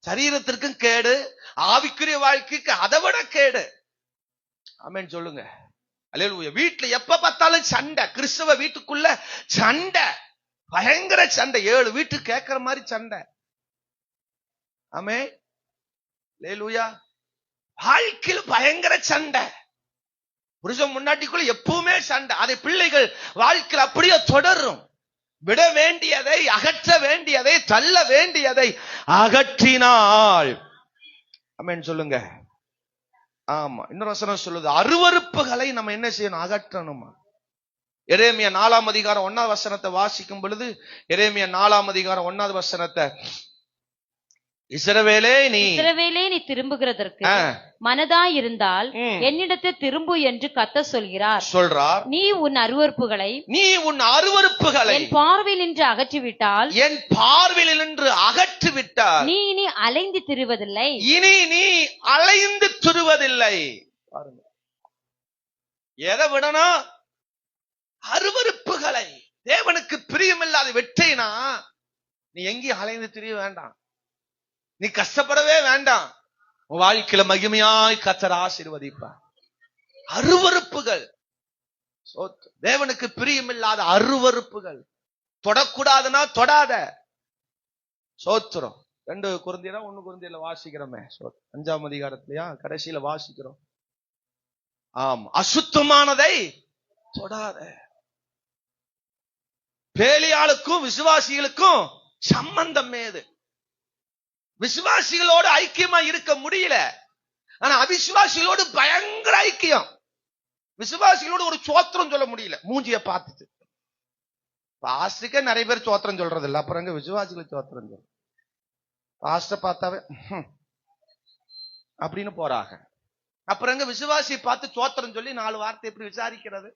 Speaker 1: சரீரத்திற்கும் கேடு, ஆவிக்குரிய வாழ்க்கைக்கு அதை விட கேடு. ஆமென் சொல்லுங்க. அல்லேலூயா. வீட்டுல எப்ப பார்த்தாலும் சண்டை. கிறிஸ்தவ வீட்டுக்குள்ள சண்டை. பயங்கர சண்டை, 7 வீட்டு கேட்கிற மாதிரி சண்டை. ஆமே, அல்லேலூயா. வாழ்க்கையில் பயங்கர சண்டை, புருஷன் முன்னாடிக்குள்ள எப்பவுமே சண்டை. அதை பிள்ளைகள் வாழ்க்கையில் அப்படியே தொடரும். விட வேண்டியதை அகற்ற வேண்டியதை தள்ள வேண்டியதை அகற்றினாள். ஆமென் சொல்லுங்க. ஆமா, இன்னொரு வசனம் சொல்லுது, அருவருப்புகளை நம்ம என்ன செய்யணும்? அகற்றணுமா. எரேமியா 4ஆம் அதிகாரம் 1வது வசனத்தை வாசிக்கும் பொழுது, எரேமியா 4ஆம் அதிகாரம் 1வது வசனத்தை, இஸ்ரவேலே நீ
Speaker 2: திரும்புகிறதற்கு மனதாய் இருந்தால் என்னிடத்தில் திரும்பு என்று கர்த்தர் சொல்றார். நீ உன் அருவருப்புகளை என் பார்வையில் நின்று அகற்றிவிட்டால் நீ இனி அலைந்து திரிவதில்லை.
Speaker 1: பாருங்க, எதை விடணும்? அருவருப்புகளை. தேவனுக்கு பிரியமில்லாத வெற்றினா நீ எங்கேயும் அலைந்து திரிய வேண்டாம், நீ கஷ்டப்படவே வேண்டாம். உன் வாழ்க்கையில மகிமையாய் கர்த்தர் ஆசீர்வதிப்பார். அருவருப்புகள், தேவனுக்கு பிரியமில்லாத அருவருப்புகள், தொடக்கூடாதுன்னா தொடாத. சோத்திரம். 2 கொரிந்தியர் 1 கொரிந்தியர்ல வாசிக்கிறோமே, 5ஆம் அதிகாரத்திலயா கடைசியில வாசிக்கிறோம். ஆமா, அசுத்தமானதை தொடாத. பேலியாளுக்கும் விசுவாசிகளுக்கும் சம்பந்தம் ஏது? விசுவாசிகளோடு ஐக்கியமா இருக்க முடியல, ஆனா அவிசுவாசிகளோடு பயங்கர ஐக்கியம். விசுவாசிகளோடு ஒரு சோத்திரம் சொல்ல முடியல, மூஞ்சிய பார்த்துட்டு. பாஸ்டருக்கே நிறைய பேர் சோத்திரம் சொல்றது இல்ல, அப்புறம் விசுவாசிகள் சோத்திரம் சொல்ற. பாஸ்டர் பார்த்தாவே அப்படின்னு போறாங்க, அப்புறம் விசுவாசி பார்த்து சோத்திரம் சொல்லி 4 வார்த்தை எப்படி விசாரிக்கிறது?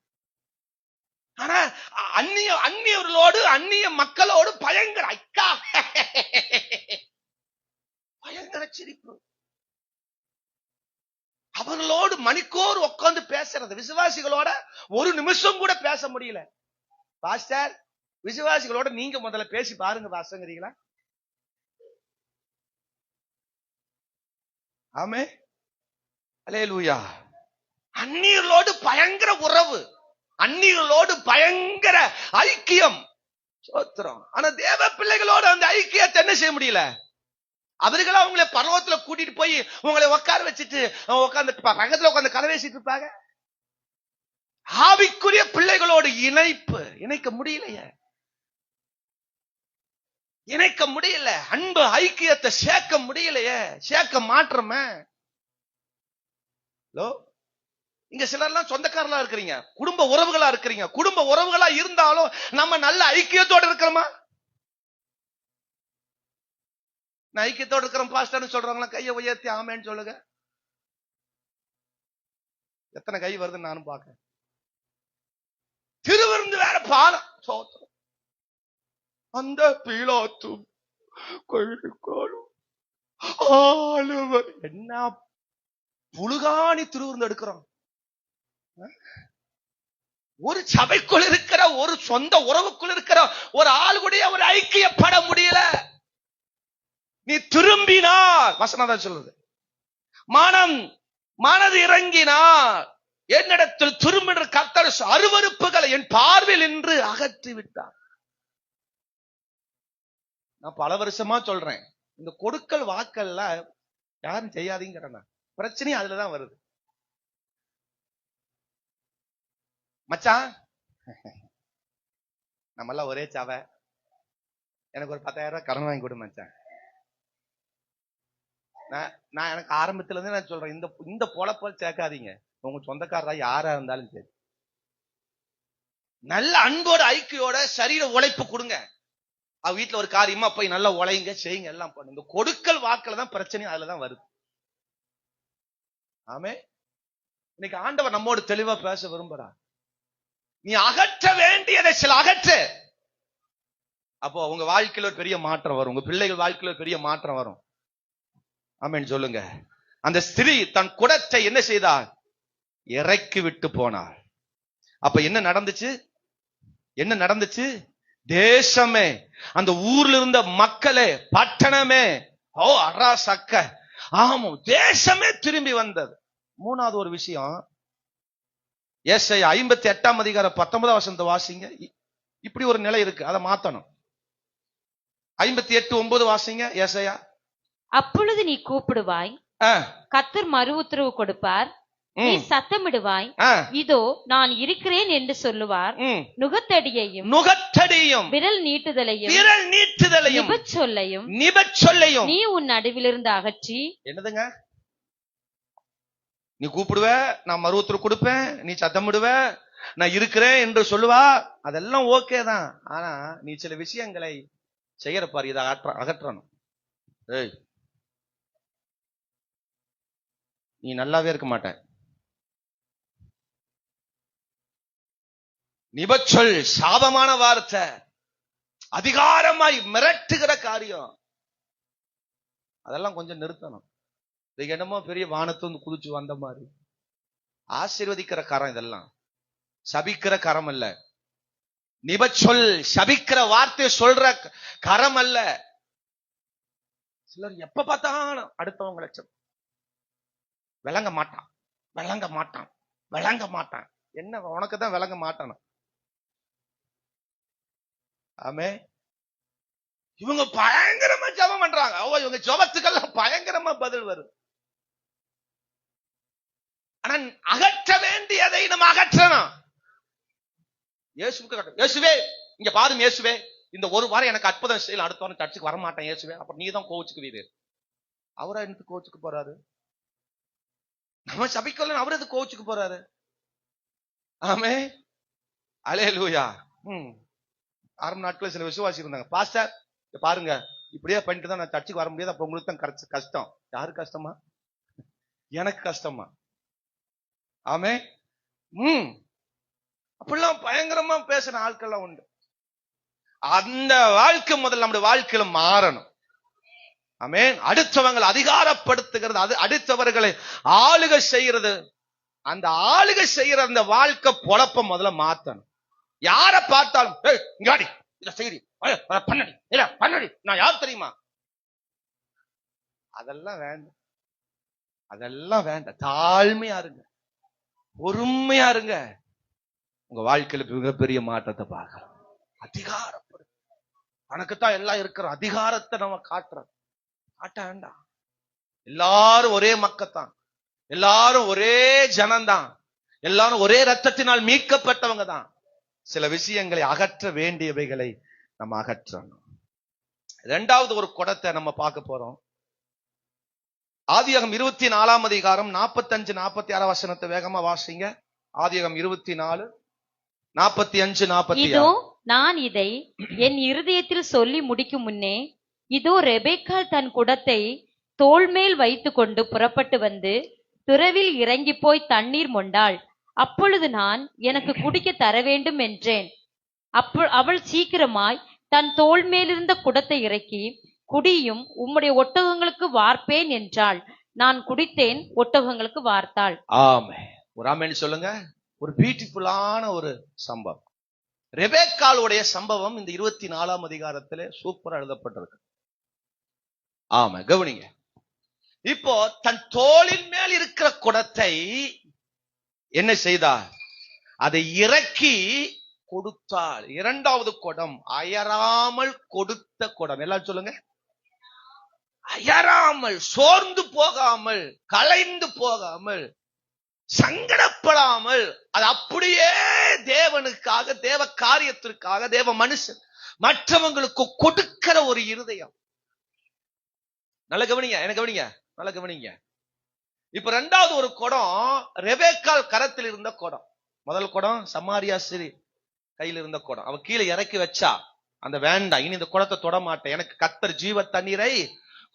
Speaker 1: ஆனா அந்நியவர்களோடு அந்நிய மக்களோடு பயங்கர ஐக்கா, பயங்கர சிரிப்பு. அவர்களோடு மணிக்கோர் உட்கார்ந்து பேசுறது. விசுவாசிகளோட ஒரு நிமிஷம் கூட பேச முடியல. பாஸ்டர், விசுவாசிகளோட நீங்க முதல்ல பேசி பாருங்க பாஸ்டர்ங்கிறீங்களா? ஆமே, அல்லேலூயா. அந்நியர்களோடு பயங்கர உறவு, அந்நியர்களோடு பயங்கர ஐக்கியம். சோத்திரம். ஆனா தேவ பிள்ளைகளோடு அந்த ஐக்கியத்தை என்ன செய்ய முடியல? அவர்கள் அவங்களை பர்வத்துல கூட்டிட்டு போய் உங்களை உட்கார வச்சுட்டு உட்கார்ந்து பக்கத்துல உட்கார்ந்து கதை பேசிட்டு இருப்பாங்க. ஆவிக்குரிய பிள்ளைகளோடு இணைக்க முடியலையே, இணைக்க முடியல. அன்பு ஐக்கியத்தை சேர்க்க முடியலையே, சேர்க்க மாற்றமே. இங்க சிலர்லாம் சொந்தக்காரலா இருக்கிறீங்க, குடும்ப உறவுகளா இருக்கிறீங்க. குடும்ப உறவுகளா இருந்தாலும் நம்ம நல்ல ஐக்கியத்தோடு இருக்கிறோமா? நான் ஐக்கியத்தோடு இருக்கிறோம் பாஸ்டர்னு சொல்றாங்களா? கையை உயர்த்தி ஆமேன்னு சொல்லுங்க. எத்தனை கை வருதுன்னு நானும் பார்க்க. திருவிருந்து வேற பாலம். அந்த பீலாத்தும் என்ன புழுகாணி திருவிருந்து எடுக்கிறோம். ஒரு சபைக்குள் இருக்கிற ஒரு சொந்த உறவுக்குள் இருக்கிற ஒரு ஆள் கூட ஒரு ஐக்கியப்பட முடியல. நீ திரும்பினார், வசனம் சொல்றது, மனது இறங்கினார், என்னிடத்தில் திரும்பின கர்த்தர் அருவருப்புகளை என் பார்வையில் நின்று அகற்றி விட்டார். நான் பல வருஷமா சொல்றேன், இந்த கொடுக்கல் வாக்கல்ல யாரும் செய்யாதீங்க. பிரச்சனை அதுலதான் வருது. மச்சான், நம்மெல்லாம் ஒரே சாவை, எனக்கு ஒரு 10,000 ரூபாய் கடன் வாங்கி கொடு மச்சான். நான் எனக்கு ஆரம்பத்துல இருந்து நான் சொல்றேன், இந்த பொழப்ப சேர்க்காதீங்க. உங்க சொந்தக்காரரா யாரா இருந்தாலும் சரி, நல்ல அன்போட ஐக்கியோட சரீர உழைப்பு கொடுங்க. அவ வீட்டுல ஒரு காரியமா போய் நல்லா உழைங்க, செய்யுங்க, எல்லாம் பண்ணுங்க. இந்த கொடுக்கல் வாக்குல தான் பிரச்சனை அதுலதான் வருது. ஆமே, இன்னைக்கு ஆண்டவர் நம்மோடு தெளிவா பேச விரும்புறார். நீ அகற்ற வேண்டியதை சில அகற்று. அப்போ உங்க வாழ்க்கையில ஒரு பெரிய மாற்றம் வரும், உங்க பிள்ளைகள் வாழ்க்கையில ஒரு பெரிய மாற்றம் வரும். ஆமென் சொல்லுங்க. அந்த ஸ்திரீ தன் குடத்தை என்ன செய்தார்? இறக்கி விட்டு போனார். அப்ப என்ன நடந்துச்சு? தேசமே, அந்த ஊர்ல இருந்த மக்களே, பட்டணமே, அரா சக்க, ஆமாம், தேசமே திரும்பி வந்தது. 3வது ஒரு விஷயம், ஏசாயா 58ஆம் அதிகாரம் 19ஆம் வசனத்தை வாசிங்க. இப்படி ஒரு நிலை இருக்கு, அதை மாத்தணும். 58:9 வாசிங்க ஏசாயா.
Speaker 2: அப்பொழுது நீ கூப்பிடுவாய், கர்த்தர் மறு உத்தரவு கொடுப்பார். நீ சத்தமிடுவாய், இதோ நான் இருக்கிறேன் என்று சொல்லுவார். நுகத்தடியையும் விரல் நீட்டுதலையும் நிபச்சொல்லையும் நீ உன் நடுவிலிருந்து அகற்றி.
Speaker 1: என்னதுங்க? நீ கூப்பிடுவ, நான் மறு உத்தரவு கொடுப்பேன், நீ சத்தமிடுவ, நான் இருக்கிறேன் என்று சொல்லுவா, அதெல்லாம் ஓகே தான். ஆனா நீ சில விஷயங்களை செய்யற பாரு, இதை அகற்றணும். நீ நல்லாவே இருக்க மாட்ட. நிபச்சொல் சாபமான வார்த்தை, அதிகாரமாய் மிரட்டுகிற காரியம், அதெல்லாம் கொஞ்சம் நிறுத்தணும். இது என்னமோ பெரிய வானத்து வந்து குதிச்சு வந்த மாதிரி. ஆசீர்வதிக்கிற கரம் இதெல்லாம், சபிக்கிற கரம் அல்ல. நிபச்சொல் சபிக்கிற வார்த்தை சொல்ற கரம் அல்ல. சிலர் எப்ப பார்த்தாலும் அடுத்தவங்களை விளங்க மாட்டான், விளங்க மாட்டான், விளங்க மாட்டான். என்ன உனக்கு தான் விளங்க மாட்டான? ஆமே, இவங்க பயங்கரமா ஜபம் பண்றாங்க, இவங்க ஜபத்துக்கெல்லாம் பயங்கரமா பதில் வரும். ஆனா அகற்ற வேண்டியதை நம்ம அகற்றணும். இயேசுவே இங்க பாருங்க, இயேசுவே இந்த ஒரு வாரம் எனக்கு அற்புதம் செய்யல, அடுத்த வாரம் சர்ச்சுக்கு வர மாட்டேன் இயேசுவே. அப்புறம் நீ தான் கோவிச்சுக்குவீரு. அவரா எனக்கு கோவிச்சுக்கு போறாரு? நம்ம சபிக்கல, அவரு எது கோவிச்சுக்கு போறாரு? ஆமே, அல்லேலூயா. ஆரம்ப நாட்கள் சில விசுவாசி இருந்தாங்க, பாஸ்டர் பாருங்க இப்படியே பண்ணிட்டு தான் நான் சர்ச்சுக்கு வர முடியாது, அப்ப உங்களுக்கு தான் கஷ்டம். யாரு கஷ்டமா? எனக்கு கஷ்டமா? ஆமே, அப்படிலாம் பயங்கரமா பேசுற ஆட்கள்லாம் உண்டு. அந்த வாழ்க்கை முதல்ல நம்முடைய வாழ்க்கையில மாறணும். ஆமென். அடுத்தவங்களை அதிகாரப்படுத்துகிறது, அது அடுத்தவர்களை ஆளுகை செய்யறது, அந்த ஆளுகை செய்யற அந்த வாழ்க்கை பொழப்ப முதல்ல மாத்தணும். யார பார்த்தாலும் இங்காடி இத செய்தி பண்ணடி, இல்ல பண்ணடி, நான் யார் தெரியுமா? அதெல்லாம் வேண்டாம், அதெல்லாம் வேண்டாம். தாழ்மையா இருங்க, பொறுமையா இருங்க. உங்க வாழ்க்கையில மிகப்பெரிய மாற்றத்தை பார்க்கலாம். அதிகாரப்படு, தனக்குத்தான் எல்லாம் இருக்கிற அதிகாரத்தை நம்ம காட்டுறோம். காட்ட வேண்டாம். எல்லாரும் ஒரே மக்கத்தான், எல்லாரும் ஒரே ஜனம்தான், எல்லாரும் ஒரே ரத்தத்தினால் மீட்கப்பட்டவங்க தான். சில விஷயங்களை அகற்ற வேண்டியவைகளை நம்ம அகற்றணும். இரண்டாவது ஒரு குடத்தை நம்ம பார்க்க போறோம். ஆதியாகமம் 24 அதிகாரம் 45, 46 வசனத்தை வேகமா வாசிங்க. ஆதியாகமம் 24, 45, 46.
Speaker 2: இதோ நான் இதை என் இருதயத்தில் சொல்லி முடிக்கும் முன்னே, இதோ ரெபெக்காள் தன் குடத்தை தோள் மேல் வைத்துக் கொண்டு புறப்பட்டு வந்து துறவில் இறங்கி போய் தண்ணீர் மொண்டாள். அப்பொழுது நான் எனக்கு குடிக்க தர வேண்டும் என்றேன். அவள் சீக்கிரமாய் தன் தோள் மேலிருந்த குடத்தை இறக்கி, குடியும், உம்முடைய ஒட்டகங்களுக்கு வார்ப்பேன் என்றாள். நான் குடித்தேன், ஒட்டகங்களுக்கு வார்த்தாள்.
Speaker 1: ஆமென். ஒரு ஆமென் சொல்லுங்க. ஒரு பியூட்டிஃபுல்லான ஒரு சம்பவம், ரெபெக்காளுடைய சம்பவம் இந்த 24 அதிகாரத்திலே சூப்பரா எழுதப்பட்டிருக்கு. ஆமா, கவனிங்க. இப்போ தன் தோளின் மேல் இருக்கிற குடத்தை என்ன செய்தார்? அதை இறக்கி கொடுத்தாள். இரண்டாவது குடம், அயராமல் கொடுத்த குடம். எல்லாம் சொல்லுங்க, அயராமல், சோர்ந்து போகாமல், கலைந்து போகாமல், சங்கடப்படாமல், அது அப்படியே தேவனுக்காக, தேவ காரியத்திற்காக, தேவ மனுஷன் மற்றவங்களுக்கு கொடுக்கிற ஒரு இருதயம். நல்ல கவனிங்க, என்ன கவனிங்க, நல்ல கவனிங்க. இப்ப இரண்டாவது ஒரு குடம் ரெபெக்காள் கரத்தில் இருந்த குடம். முதல் குடம் சமாரியா ஸ்திரீ கையில் இருந்த குடம். அவ கீழே இறக்கி வச்சா, அந்த வேண்டாம், இனி இந்த குடத்தை தொட மாட்டேன், எனக்கு கர்த்தர் ஜீவ தண்ணீரை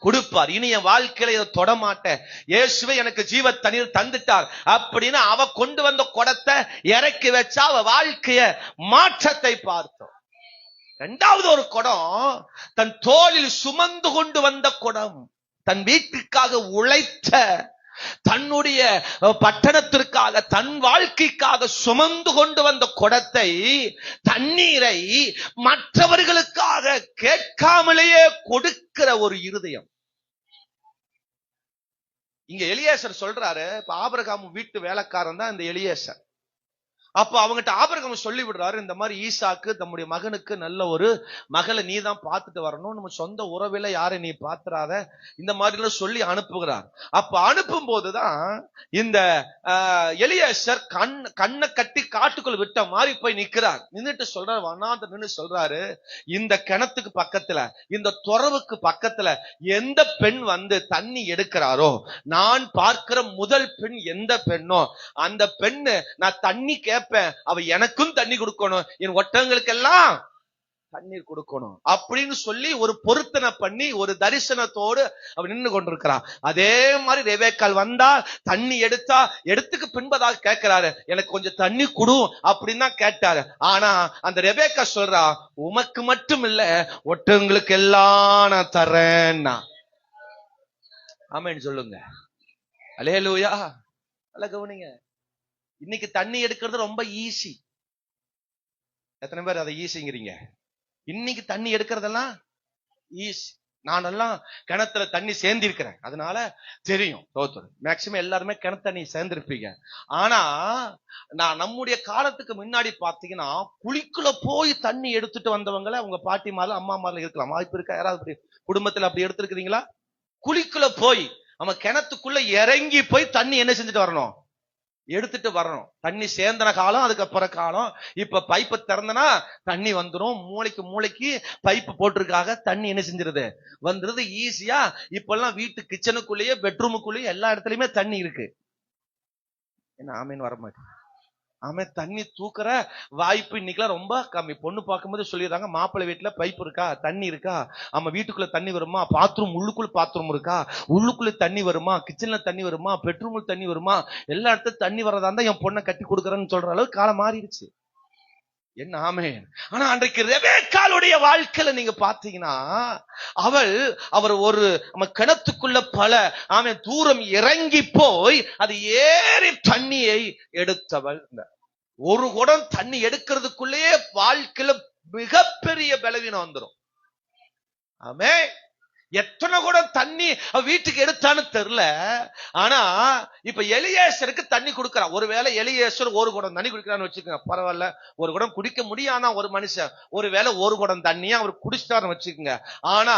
Speaker 1: கொடுப்பார், இனி என் வாழ்க்கையில இதை தொட மாட்டேன், இயேசுவே எனக்கு ஜீவ தண்ணீர் தந்துட்டார் அப்படின்னு அவ கொண்டு வந்த குடத்தை இறக்கி வச்சா, அவ வாழ்க்கைய மாற்றத்தை பார்த்தோம். இரண்டாவது ஒரு குடம் தன் தோளில் சுமந்து கொண்டு வந்த குடம். தன் வீட்டுக்காக உழைத்த, தன்னுடைய பட்டணத்திற்காக, தன் வாழ்க்கைக்காக சுமந்து கொண்டு வந்த குடத்தை, தண்ணீரை மற்றவர்களுக்காக கேட்காமலேயே கொடுக்கிற ஒரு இருதயம். இங்க எலியேசர் சொல்றாரு, இப்ப ஆபிரகாம் வீட்டு வேலைக்காரன் தான் இந்த எலியேசர். அப்ப அவங்ககிட்ட ஆபிரகாம் சொல்லி விடுறாரு, இந்த மாதிரி ஈசாக்கு தம்முடைய மகனுக்கு நல்ல ஒரு மகளை நீ தான் பார்த்துட்டு வரணும், நம்ம சொந்த உறவில யாரை நீ பாத்துறாத, இந்த மாதிரி எல்லாம் சொல்லி அனுப்புகிறார். அப்ப அனுப்பும் போதுதான் இந்த எலியேசர் கண்ணை கட்டி காட்டுக்குள்ள விட்ட மாதிரி போய் நிக்கிறார். நின்னுட்டு சொல்றாரு, வண்ணாந்து நின்று சொல்றாரு, இந்த கிணத்துக்கு பக்கத்துல, இந்த துறவுக்கு பக்கத்துல எந்த பெண் வந்து தண்ணி எடுக்கிறாரோ, நான் பார்க்கிற முதல் பெண் எந்த பெண்ணோ அந்த பெண்ணு நான் தண்ணி கேட்பேன், அவ எனக்கும் தண்ணி கொடுக்கணும், என் ஒட்டகங்களுக்கெல்லாம் தண்ணீர் கொடுக்கணும் அப்படின்னு சொல்லி ஒரு பொருத்தனை பண்ணி ஒரு தரிசனத்தோடு அவன் நின்று கொண்டிருக்கிறான். அதே மாதிரி ரெபேக்காள் வந்தா தண்ணி எடுத்தா, எடுத்துக்கு பின்பதாக கேட்கிறாரு, எனக்கு கொஞ்சம் தண்ணி குடு அப்படின்னு தான் கேட்டாரு. ஆனா அந்த ரெபேக்கா சொல்றா, உமக்கு மட்டும் இல்ல ஒட்டகங்களுக்கு எல்லாம் நான் தரேன்னா. ஆமென் சொல்லுங்க. அல்லேலூயா. நல்ல கவனிங்க. இன்னைக்கு தண்ணி எடுக்கிறது ரொம்ப ஈஸி. எத்தனை பேர் அதை ஈஸிங்கிறீங்க? இன்னைக்கு தண்ணி எடுக்கிறதெல்லாம் ஈஸி. நானெல்லாம் கிணத்துல தண்ணி சேர்ந்திருக்கிறேன், அதனால தெரியும். மேக்சிமம் எல்லாருமே கிணத்து தண்ணி சேர்ந்திருப்பீங்க. ஆனா நான் நம்முடைய காலத்துக்கு முன்னாடி பாத்தீங்கன்னா குழிக்குள்ள போய் தண்ணி எடுத்துட்டு வந்தவங்களை உங்க பாட்டி மாதிரி அம்மா மாதிரி இருக்கலாம், வாய்ப்பு இருக்கா? யாராவது குடும்பத்துல அப்படி எடுத்திருக்கிறீங்களா? குழிக்குள்ள போய் நம்ம கிணத்துக்குள்ள இறங்கி போய் தண்ணி என்ன செஞ்சுட்டு வரணும், எடுத்துட்டு வரணும். தண்ணி சேர்ந்தன காலம், அதுக்கப்புறம் காலம். இப்ப பைப்பை திறந்தனா தண்ணி வந்துடும். மூளைக்கு பைப்பு போட்டிருக்காக தண்ணி என்ன செஞ்சிருது, வந்துருது ஈஸியா. இப்ப எல்லாம் வீட்டு கிச்சனுக்குள்ளேயே பெட்ரூமுக்குள்ளேயே எல்லா இடத்துலயுமே தண்ணி இருக்கு. என்ன ஆமீன் வர மாட்டேன். ஆமே, தண்ணி தூக்குற வாய்ப்பு இன்னைக்குலாம் ரொம்ப கம்மி. பொண்ணு பார்க்கும்போது சொல்லிடுறாங்க, மாப்பிள்ளை வீட்டுல பைப் இருக்கா, தண்ணி இருக்கா, ஆமா வீட்டுக்குள்ள தண்ணி வருமா, பாத்ரூம் உள்ளுக்குள்ள பாத்ரூம் இருக்கா, உள்ளுக்குள்ள தண்ணி வருமா, கிச்சன்ல தண்ணி வருமா, பெட்ரூம்ல தண்ணி வருமா, எல்லா இடத்துல தண்ணி வரதா இருந்தா என் பொண்ணை கட்டி கொடுக்கறேன்னு சொல்ற அளவுக்கு காலம் மாறிடுச்சு. என்ன ஆமென். ஆனா அன்றைக்கு ரெபேக்காளுடைய வாழ்க்கையில நீங்க பாத்தீங்கன்னா அவர் ஒரு கிணத்துக்குள்ள பல தூரம் இறங்கி போய் அது ஏறி தண்ணியை எடுத்தவள். ஒரு குடம் தண்ணி எடுக்கிறதுக்குள்ளேயே வாழ்க்கையில மிகப்பெரிய பலவீனம் வந்துடும். ஆமென். எத்தனை குடம் தண்ணி வீட்டுக்கு எடுத்தான்னு தெரியல. ஆனா இப்ப எலியேசருக்கு தண்ணி கொடுக்கிறான். ஒருவேளை எலியேசர் ஒரு குடம் தண்ணி குடிக்கிறான்னு வச்சுக்கோங்க, பரவாயில்ல, ஒரு குடம் குடிக்க முடியாதா ஒரு மனுஷன், ஒருவேளை ஒரு குடம் தண்ணியா அவர் குடிச்சிட்டாருன்னு வச்சுக்கோங்க. ஆனா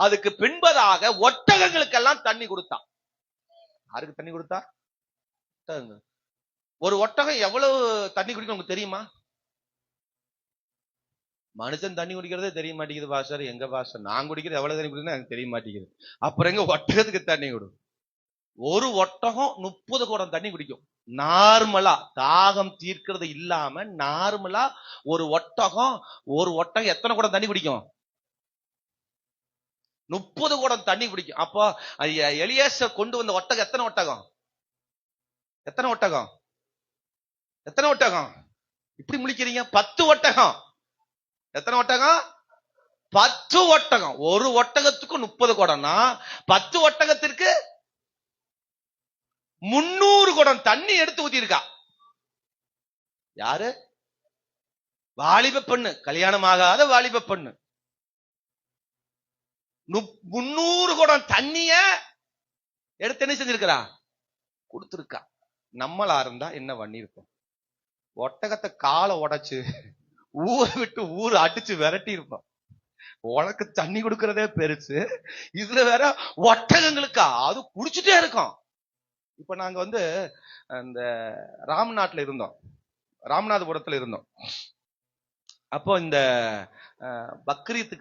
Speaker 1: அதுக்கு பின்பதாக ஒட்டகங்களுக்கெல்லாம் தண்ணி கொடுத்தான். யாருக்கு தண்ணி கொடுத்தா? ஒரு ஒட்டகம் எவ்வளவு தண்ணி குடிக்கும் உங்களுக்கு தெரியுமா? மனுஷன் தண்ணி குடிக்கிறதே தெரிய மாட்டேங்குது பாஸ்டர். எங்க பாஸ்டர், நான் குடிக்கிறது எவ்வளவு தண்ணி குடிக்கணும் எனக்கு தெரிய மாட்டேங்குது. அப்புறம் எங்க ஒட்டகத்துக்கு தண்ணி கொடு? ஒரு ஒட்டகம் 30 குடம் தண்ணி குடிக்கும் நார்மலா, தாகம் தீர்க்கிறது இல்லாம. நார்மலா ஒரு ஒட்டகம் எத்தனை குடம் தண்ணி குடிக்கும்? 30 குடம் தண்ணி குடிக்கும். அப்போ எலியேசர் கொண்டு வந்த ஒட்டகம் எத்தனை ஒட்டகம்? எத்தனை ஒட்டகம்? இப்படி முழிக்கிறீங்க? 10 ஒட்டகம். எத்தனை ஒட்டகம்? 10 ஒட்டகம். ஒரு ஒட்டகத்துக்கு 30 குடம்னா 10 ஒட்டகத்திற்கு 300 குடம் தண்ணி எடுத்து ஊத்தி இருக்கா. யாரு? வாலிப பெண்ணு, கல்யாணம் ஆகாத வாலிப பெண்ணு. 300 குடம் தண்ணிய எடுத்து என்ன செஞ்சிருக்கிறா? கொடுத்திருக்கா. நம்மளா இருந்தா என்ன பண்ணிருப்போம்? ஒட்டகத்தை காலை உடைச்சு ஊரை விட்டு ஊர் அடிச்சு விரட்டி இருப்போம். உனக்கு தண்ணி கொடுக்கறதே பெருசு, இதுல வேற ஒட்டகங்களுக்கா? அது குடிச்சுட்டே இருக்கும். இப்ப நாங்க இந்த ராம்நாட்ல இருந்தோம், ராமநாதபுரத்துல இருந்தோம். அப்போ இந்த பக்ரீத்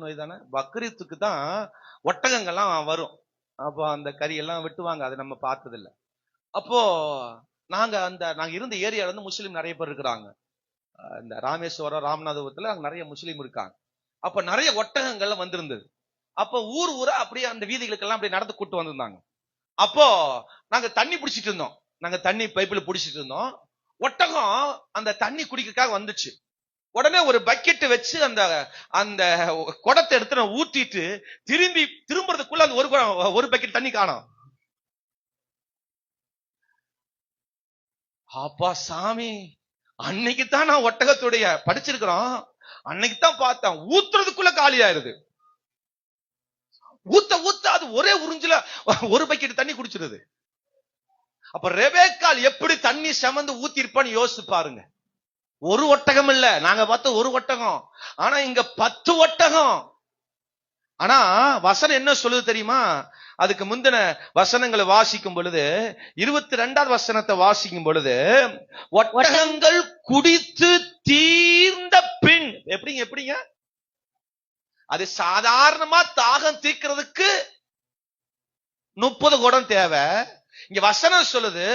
Speaker 1: நோய் தானே, பக்ரீத்துக்கு தான் ஒட்டகங்கள்லாம் வரும். அப்போ அந்த கறியெல்லாம் வெட்டுவாங்க, அதை நம்ம பார்த்தது இல்லை. அப்போ நாங்க இருந்த ஏரியால முஸ்லீம் நிறைய பேர் இருக்கிறாங்க. இந்த ராமேஸ்வரம், ராமநாதபுரத்துல அங்க நிறைய முஸ்லீம் இருக்காங்க. அப்ப நிறைய ஒட்டகங்கள்லாம் வந்திருந்தது. அப்போ ஊரா அப்படியே அந்த வீதிகளுக்கெல்லாம் அப்படியே நடந்து கூட்டு வந்திருந்தாங்க. அப்போ நாங்க தண்ணி பிடிச்சிட்டு இருந்தோம், நாங்க தண்ணி பைப்பில் பிடிச்சிட்டு இருந்தோம். ஒட்டகம் அந்த தண்ணி குடிக்கிறதுக்காக வந்துச்சு. உடனே ஒரு பக்கெட் வச்சு அந்த குடத்தை எடுத்து ஊத்திட்டு திரும்புறதுக்குள்ள அந்த ஒரு பக்கெட் தண்ணி காணோம். அப்பா சாமி, அன்னைக்குதான் நான் ஒட்டகத்துடைய படிச்சிருக்கிறோம், அன்னைக்குதான் பார்த்தேன் ஊத்துறதுக்குள்ள காலி ஆயிருது. ஊத்த அது ஒரே உறிஞ்சில ஒரு பக்கெட் தண்ணி குடிச்சிருது. அப்ப ரெபெக்காள் எப்படி தண்ணி செமந்து ஊத்திருப்பான்னு யோசிச்சு பாருங்க. ஒரு ஒட்டகம் இல்ல, நாங்க பார்த்த ஒரு ஒட்டகம், ஆனா இங்க 10 ஒட்டகம். ஆனா வசனம் என்ன சொல்லுது தெரியுமா? அதுக்கு முந்தின வசனங்களை வாசிக்கும் பொழுது 22வது வசனத்தை வாசிக்கும் பொழுது, ஒட்டகங்கள் குடித்து தீர்ந்த பின், எப்படிங்க அது சாதாரணமா தாகம் தீர்க்கிறதுக்கு 30 குடம் தேவை. இங்க வசனம் சொல்லுது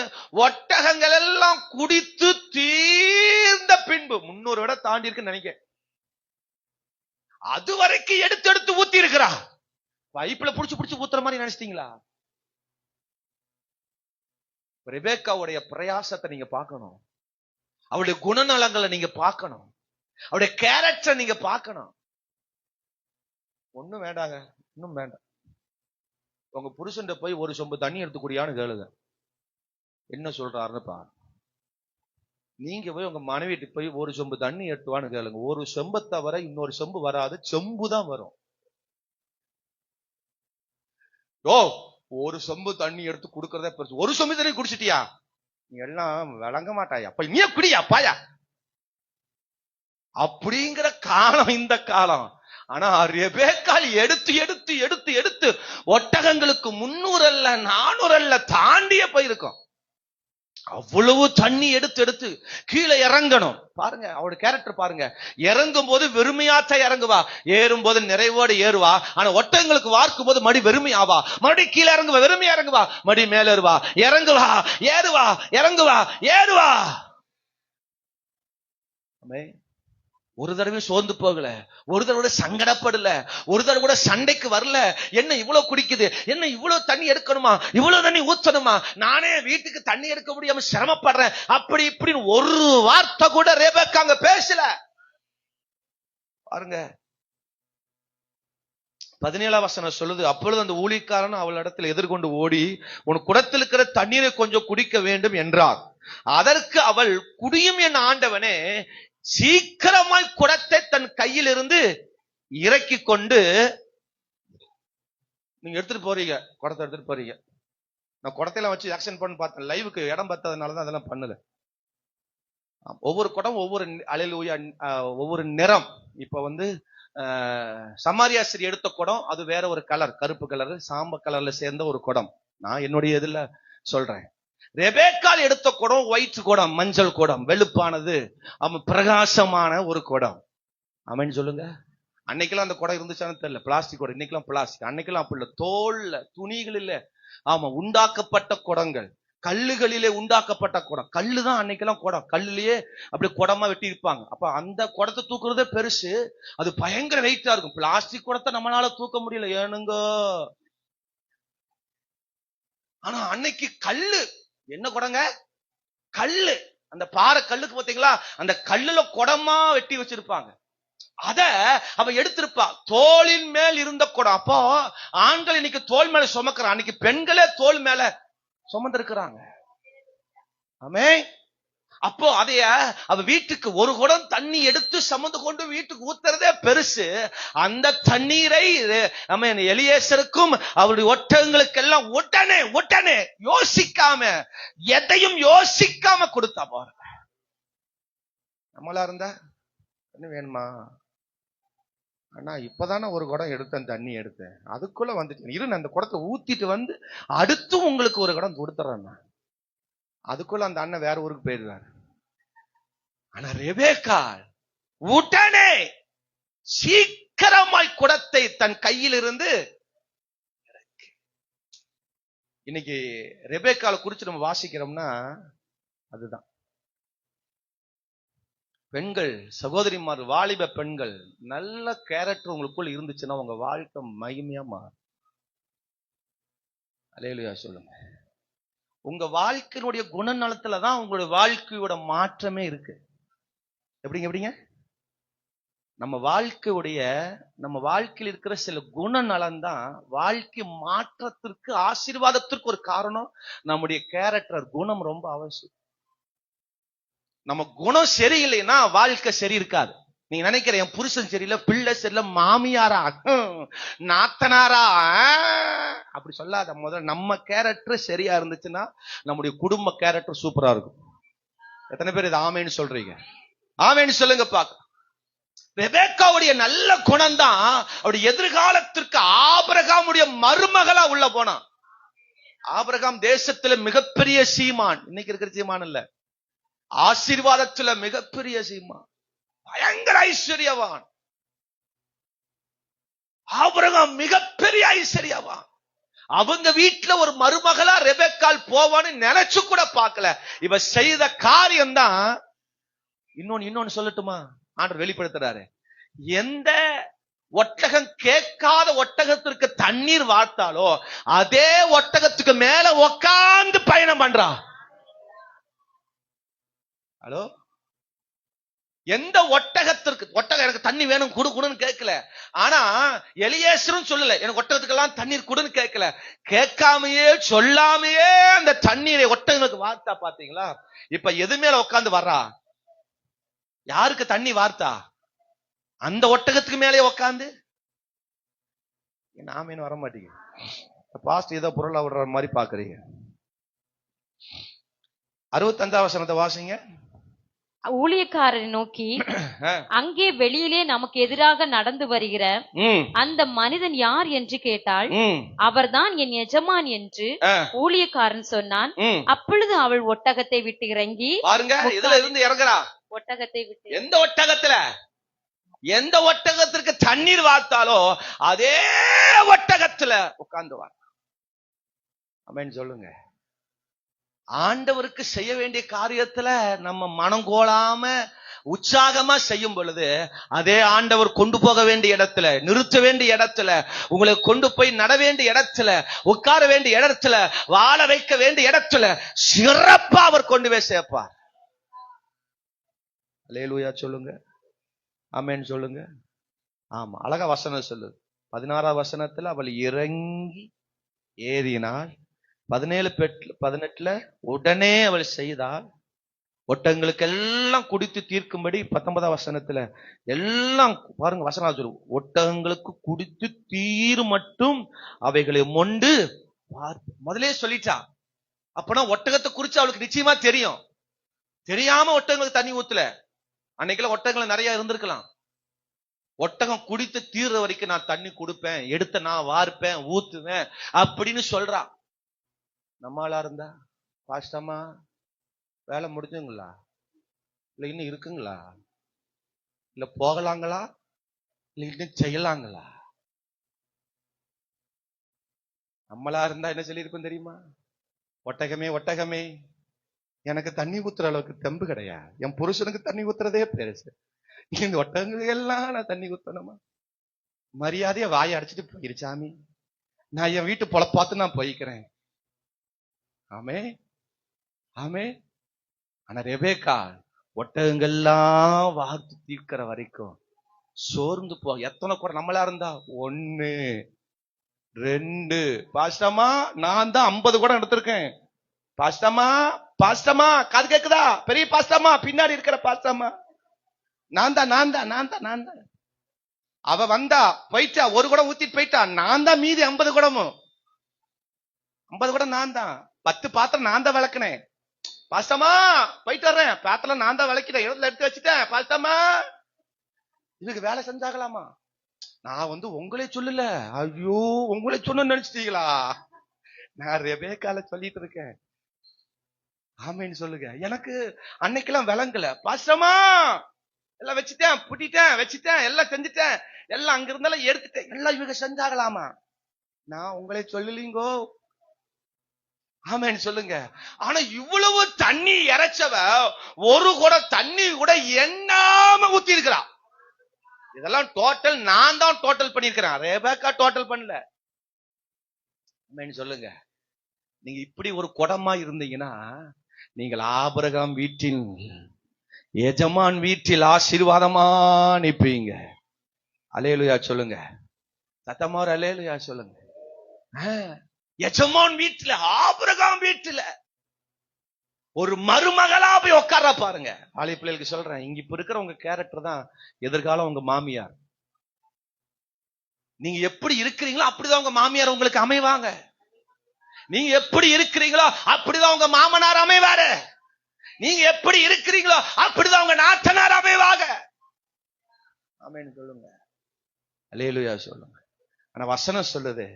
Speaker 1: ஒட்டகங்கள் எல்லாம் குடித்து தீர்ந்த பின்பு 300 விட தாண்டி இருக்குன்னு நினைக்கிறேன். அது வரைக்கும் எடுத்து எடுத்து ஊத்தி இருக்கிறா. பைப்புல புடிச்சு ஊத்துற மாதிரி நினைச்சிட்டீங்களா? ரெபெக்காவுடைய பிரயாசத்தை நீங்க பார்க்கணும், அவருடைய குணநலங்களை நீங்க பார்க்கணும், அவருடைய கேரக்டரை நீங்க பார்க்கணும். ஒண்ணும் வேண்டாங்க, இன்னும் வேண்டாம். உங்க புருஷன் போய் ஒரு சொம்பு தண்ணி எடுத்து குடியான்னு கேளுங்க, என்ன சொல்றாருன்னு பாரு. நீங்க போய் உங்க மனைவிட்டு போய் ஒரு சொம்பு தண்ணி எடுத்துவான்னு கேளுங்க, ஒரு செம்பை தவிர இன்னொரு செம்பு வராது, செம்பு தான் வரும். ஒரு சொம்பு தண்ணி எடுத்து குடுக்கறதே பெருசு. ஒரு சொம்பு தண்ணி குடிச்சிட்டியா, நீ எல்லாம் விளங்க மாட்டாயா, அப்ப நீ குடியா பாயா அப்படிங்கிற காலம் இந்த காலம். ஆனா ரெபெக்காள் எடுத்து எடுத்து எடுத்து எடுத்து ஒட்டகங்களுக்கு 300 அல்ல 400 அல்ல தாண்டிய போயிருக்கும். அவ்வளவு தண்ணி எடுத்து எடுத்து கீழே இறங்கணும். பாருங்க அவரோட கேரக்டர் பாருங்க. இறங்கும் போது வெறுமையாத்தான் இறங்குவா, ஏறும் போது நிறைவோடு ஏறுவா. ஆனா ஒட்டகங்களுக்கு வார்க்கும் போது மடி வெறுமையாவா, மறுபடியும் கீழே இறங்குவா, வெறுமையா இறங்குவா, மடி மேல ஏறுவா, இறங்குவா ஏறுவா, இறங்குவா ஏறுவா. ஒரு தடவை சோர்ந்து போகல, ஒரு தடவை சங்கடப்படல, ஒரு தடவை கூட சண்டைக்கு வரல. என்ன இவ்வளவு குடிக்குது, என்ன இவ்வளவு தண்ணி எடுக்கணுமா, இவ்வளவு தண்ணி ஊத்தணுமா, நானே வீட்டுக்கு தண்ணி எடுக்க முடியாம சிரமப்படுறேன், அப்படி இப்படின்னு ஒரு வார்த்தை கூட ரெபெக்கா அங்க பேசல. பாருங்க 17ஆம் வசனம் சொல்லுது, அப்பொழுது அந்த ஊழியக்காரன் அவள் இடத்துல எதிர்கொண்டு ஓடி, உன் குடத்தில் இருக்கிற தண்ணீரை கொஞ்சம் குடிக்க வேண்டும் என்றார். அதற்கு அவள், குடியும் என் ஆண்டவனே, சீக்கிரமாய் குடத்தை தன் கையில் இருந்து இறக்கி கொண்டு, நீங்க எடுத்துட்டு போறீங்க, குடத்தை எடுத்துட்டு போறீங்க. நான் குடத்தையெல்லாம் வச்சு ஆக்ஷன் பண்ணி பார்த்தேன், லைவுக்கு இடம் பார்த்ததுனாலதான் அதெல்லாம் பண்ணல. ஒவ்வொரு குடம் ஒவ்வொரு அல்லேலூயா ஒவ்வொரு நிறம். இப்ப சமாரியாசிரி எடுத்த குடம் அது வேற ஒரு கலர், கருப்பு கலர் சாம்ப கலர்ல சேர்ந்த ஒரு குடம். நான் என்னுடைய இதுல சொல்றேன். ரெபெக்காள் எடுத்த குடம் ஒயிட் குடம், மஞ்சள் குடம், வெளுப்பானது, பிரகாசமான ஒரு குடம். ஆமென் சொல்லுங்க. அன்னைக்கெல்லாம் அந்த குடம் இருந்துச்சான்னு தெரியல, பிளாஸ்டிக் குடம். இன்னைக்கெல்லாம் பிளாஸ்டிக், அன்னைக்கெல்லாம் அப்படி இல்ல, தோல்ல துணிகள் இல்ல, ஆமா உண்டாக்கப்பட்ட குடங்கள், கல்லுகளிலே உண்டாக்கப்பட்ட குடம். கல்லுதான் அன்னைக்கெல்லாம் குடம், கல்லுலயே அப்படி குடமா வெட்டி இருப்பாங்க. அப்ப அந்த குடத்தை தூக்குறதே பெருசு, அது பயங்கர வெயிட்டா இருக்கும். பிளாஸ்டிக் குடத்தை நம்மளால தூக்க முடியல ஏனுங்க. ஆனா அன்னைக்கு கல்லு, என்ன குடங்க, கல்லு, அந்த பாறை கல்லுக்கு பாத்தீங்களா, அந்த கல்லுல குடமா வெட்டி வச்சிருப்பாங்க. அத அவ எடுத்திருப்பா, தோளின் மேல் இருந்த குடம். அப்போ ஆண்கள் இன்னைக்கு தோல் மேல சுமக்கிறான், அன்னைக்கு பெண்களே தோல் மேல சுமந்திருக்கிறாங்க. ஆமென். அப்போ அதைய அவ வீட்டுக்கு ஒரு குடம் தண்ணி எடுத்து சுமந்து கொண்டு வீட்டுக்கு ஊத்துறதே பெருசு. அந்த தண்ணீரை நம்ம எலியேசருக்கும் அவருடைய ஒட்டகங்களுக்கு எல்லாம் உடனே உடனே யோசிக்காம, எதையும் யோசிக்காம கொடுத்தா. பாருங்க, நம்மளா இருந்தா என்ன வேணுமா, ஆனா இப்பதானே ஒரு குடம் எடுத்தேன், தண்ணி எடுத்தேன், அதுக்குள்ள வந்துட்டேன், இரு அந்த குடத்தை ஊத்திட்டு அடுத்து உங்களுக்கு ஒரு குடம் கொடுத்துறேன். அதுக்குள்ள அந்த அண்ணன் வேற ஊருக்கு போயிடுறாரு. ஆனா ரெபெக்காள் உடனே சீக்கிரமாய் குடத்தை தன் கையில் இருந்து, இன்னைக்கு ரெபெக்காளை குறிச்சு நம்ம வாசிக்கிறோம்னா அதுதான். பெண்கள், சகோதரிமார், வாலிப பெண்கள், நல்ல கேரக்டர் உங்களுக்குள்ள இருந்துச்சுன்னா உங்க வாழ்க்கை மகிமையா மாறும். அல்லேலூயா சொல்லுங்க. உங்க வாழ்க்கையினுடைய குணநலத்துலதான் உங்களுடைய வாழ்க்கையோட மாற்றமே இருக்கு. எப்படிங்க நம்ம வாழ்க்கையில் இருக்கிற சில குணநலம் தான் வாழ்க்கை மாற்றத்திற்கு, ஆசீர்வாதத்திற்கு ஒரு காரணம். நம்முடைய கேரக்டர், குணம் ரொம்ப அவசியம். நம்ம குணம் சரியில்லைன்னா வாழ்க்கை சரி இருக்காது. நீங்க நினைக்கிற என் புருஷன் சரியில்லை, பிள்ளை சரியில்லை, மாமியாரா, நாத்தனாரா, அப்படி சொல்லாத. முதல்ல நம்ம கேரக்டர் சரியா இருந்துச்சுன்னா நம்முடைய குடும்ப கேரக்டர் சூப்பரா இருக்கும். எத்தனை பேர் இது ஆமேன்னு சொல்றீங்க? ஆமேன்னு சொல்லுங்க பாக்க. ரெபெக்காவுடைய நல்ல குணம் தான் அவருடைய எதிர்காலத்திற்கு ஆபிரகாமுடைய மருமகளா உள்ள போனா. ஆபிரகாம் தேசத்துல மிகப்பெரிய சீமான், இன்னைக்கு இருக்கிற சீமான் இல்ல, ஆசீர்வாதத்துல மிகப்பெரிய சீமான், பயங்கர ஐஸ்வர்யவான். ஆபிரகாம் மிகப்பெரிய ஐஸ்வர்யவான். அவங்க வீட்டுல ஒரு மருமகளா ரெபெக்காள் போவான்னு நினைச்சு கூட பார்க்கல. இவ செய்த காரியம் தான். இன்னொன்னு சொல்லட்டுமா? ஆண்டவர் வெளிப்படுத்துறாரு. எந்த ஒட்டகம் கேட்காத ஒட்டகத்திற்கு தண்ணீர் வார்த்தாலோ அதே ஒட்டகத்துக்கு மேல உட்கார்ந்து பயணம் பண்றான். ஹலோ, எந்த ஒட்டகம் எனக்கு தண்ணி வேணும் குடுன்னு கேட்கல. ஆனா எலியேசரும் சொல்லல எனக்கு ஒட்டகத்துக்கெல்லாம் தண்ணீர் குடுன்னு கேட்கல. கேட்காமையே சொல்லாமையே அந்த தண்ணீரை ஒட்டகங்களுக்கு வார்த்தா. பாத்தீங்களா? இப்ப எது மேல உட்கார்ந்து வர்றா? யாருக்கு தண்ணி வார்த்தா? அந்த ஒட்டகத்துக்கு மேலே உட்காந்து. நாம என்ன வர மாட்டீங்க? பாஸ்ட் ஏதோ பொருளா விடுற மாதிரி பாக்குறீங்க. 65 வசனத்தை வாசிங்க.
Speaker 2: ஊழியக்காரரை நோக்கி, அங்கே வெளியிலே நமக்கு எதிராக நடந்து வருகிற அந்த மனிதன் யார் என்று கேட்டாள். அவர்தான் என் எஜமான் என்று ஊழியக்காரன் சொன்னான். அப்பொழுது அவள் ஒட்டகத்தை விட்டு இறங்கி, பாருங்க, இதுல இருந்து இறங்குறா. ஒட்டகத்தை விட்டு, எந்த ஒட்டகத்துல, எந்த ஒட்டகத்திற்கு தண்ணீர் வார்த்தாலோ அதே ஒட்டகத்துல உட்கார்ந்துவார். ஆமென் சொல்லுங்க. ஆண்டவருக்கு செய்ய வேண்டிய காரியத்துல நம்ம மனம் கோலாம உற்சாகமா செய்யும் பொழுது அதே ஆண்டவர் கொண்டு போக வேண்டிய இடத்துல, நிறுத்த வேண்டிய இடத்துல, உங்களை கொண்டு போய் நட வேண்டிய இடத்துல, உட்கார வேண்டிய இடத்துல, வாழ வைக்க வேண்டிய இடத்துல சிறப்பா அவர் கொண்டு போய் சேர்ப்பார். அல்லேலூயா சொல்லுங்க. ஆமென் சொல்லுங்க. ஆமா, அழகா வசனம் சொல்லுது. 16 வசனத்துல அவள் இறங்கி ஏறினாள். 17-18 உடனே அவள் செய்தாள். ஒட்டங்களுக்கு எல்லாம் குடித்து தீர்க்கும்படி 19 வசனத்துல எல்லாம் பாருங்க, வசனம் சொல்லு. ஒட்டகங்களுக்கு குடித்து தீர் மட்டும் அவைகளை மொண்டு முதலே சொல்லிட்டா. அப்பனா ஒட்டகத்தை குறிச்சு அவளுக்கு நிச்சயமா தெரியும். தெரியாம ஒட்டகங்களுக்கு தண்ணி ஊத்துல. அன்னைக்குள்ள ஒட்டகங்கள் நிறைய இருந்திருக்கலாம். ஒட்டகம் குடித்து தீர்ற வரைக்கும் நான் தண்ணி கொடுப்பேன், எடுத்த நான் வார்ப்பேன், ஊத்துவேன் அப்படின்னு சொல்றா. நம்மளா இருந்தா, பாஸ்டமா வேலை முடிஞ்சுங்களா, இல்ல இன்னும் இருக்குங்களா, இல்ல போகலாங்களா, இல்ல இன்னும் செய்யலாங்களா? நம்மளா இருந்தா என்ன சொல்லியிருக்கும் தெரியுமா? ஒட்டகமே ஒட்டகமே, எனக்கு தண்ணி ஊத்துற அளவுக்கு தெம்பு கிடையாது, என் புருஷனுக்கு தண்ணி ஊத்துறதே பெருசு, இந்த ஒட்டகங்களுக்கு எல்லாம் நான் தண்ணி ஊத்தணுமா? மரியாதைய வாயை அடிச்சுட்டு போயிருச்சாமி, நான் என் வீட்டு பொழப்பாத்து நான் போய்க்கிறேன். ஆமே ஆமே. ஆனா ரெபேக்கா ஒட்டகங்கள்லாம் வார்த்து தீர்க்கிற வரைக்கும் சோர்ந்து போ. எத்தனை கூட நம்மளா இருந்தா 1 2 பாஸ்டமா நான் தான் 50 கூட எடுத்திருக்கேன். பாஸ்டமா பாஸ்டமா காது கேக்குதா? பெரிய பாஸ்டமா, பின்னாடி இருக்கிற பாஸ்டமா, நான் தான். அவ வந்தா போயிட்டா, ஒரு குடம் ஊத்திட்டு போயிட்டா, நான் தான் மீதி 50 குடமும். 50 குடம் நான் தான். 10 பாத்திரம் நான் தான் விளக்குனேன். பாஸ்டமா போயிட்டு வர்றேன், பாத்திரம் நான் தான் விளக்கிட்டேன், இடத்துல எடுத்து வச்சுட்டேன். பாஸ்டமா இதுக்கு வேலை செஞ்சாகலாமா? நான் உங்களே சொல்லல, ஐயோ உங்களே சொன்னு நினைச்சிட்டீங்களா? நான் ரெபேக்கால சொல்லிட்டு இருக்கேன். ஆமேன்னு சொல்லுங்க. எனக்கு அன்னைக்கெல்லாம் விளங்கல. பாஸ்டமா எல்லாம் வச்சுட்டேன், புட்டிட்டேன், வச்சுட்டேன், எல்லாம் செஞ்சுட்டேன், எல்லாம் அங்க இருந்தாலும் எடுத்துட்டேன், எல்லாம் இவங்க செஞ்சாகலாமா? நான் உங்களே சொல்லலீங்கோ. ஆமேன்னு சொல்லுங்க. ஆனா இவ்வளவு தண்ணி இறைச்சவ ஒரு கூட தண்ணி கூட எண்ணாம ஊத்தி இருக்கிறா. இதெல்லாம் டோட்டல் நான் தான் டோட்டல் பண்ணிருக்கிறேன், ரெபேக்கா டோட்டல் பண்ணல. ஆமேன்னு சொல்லுங்க. நீங்க இப்படி ஒரு குடமா இருந்தீங்கன்னா நீங்கள் ஆபிரகாம் வீட்டின் எஜமான் வீட்டில் ஆசீர்வாதமா நிப்பீங்க. அல்லேலூயா சொல்லுங்க. சத்தமா ஒரு அல்லேலூயா சொல்லுங்க. எஜமான் வீட்டுல, ஆபிரகாம் வீட்டுல
Speaker 1: ஒரு மருமகளா போய் உட்கார பாருங்க. ஆளி பிள்ளைகளுக்கு சொல்றேன், இங்க இப்ப இருக்கிற உங்க கேரக்டர் தான் எதிர்காலம் உங்க மாமியார். நீங்க எப்படி இருக்கிறீங்களோ அப்படிதான் உங்க மாமியார் உங்களுக்கு அமைவாங்க. நீங்க எப்படி இருக்கிறீங்களோ அப்படிதான் உங்க மாமனார் அமைவாரு. நீங்க எப்படி இருக்கிறீங்களோ அப்படிதான் உங்க நாத்தனார் அமைவாங்க. ஆமென் சொல்லுங்க, அல்லேலூயா சொல்லுங்க. ஆனா வசனம் சொல்லுது,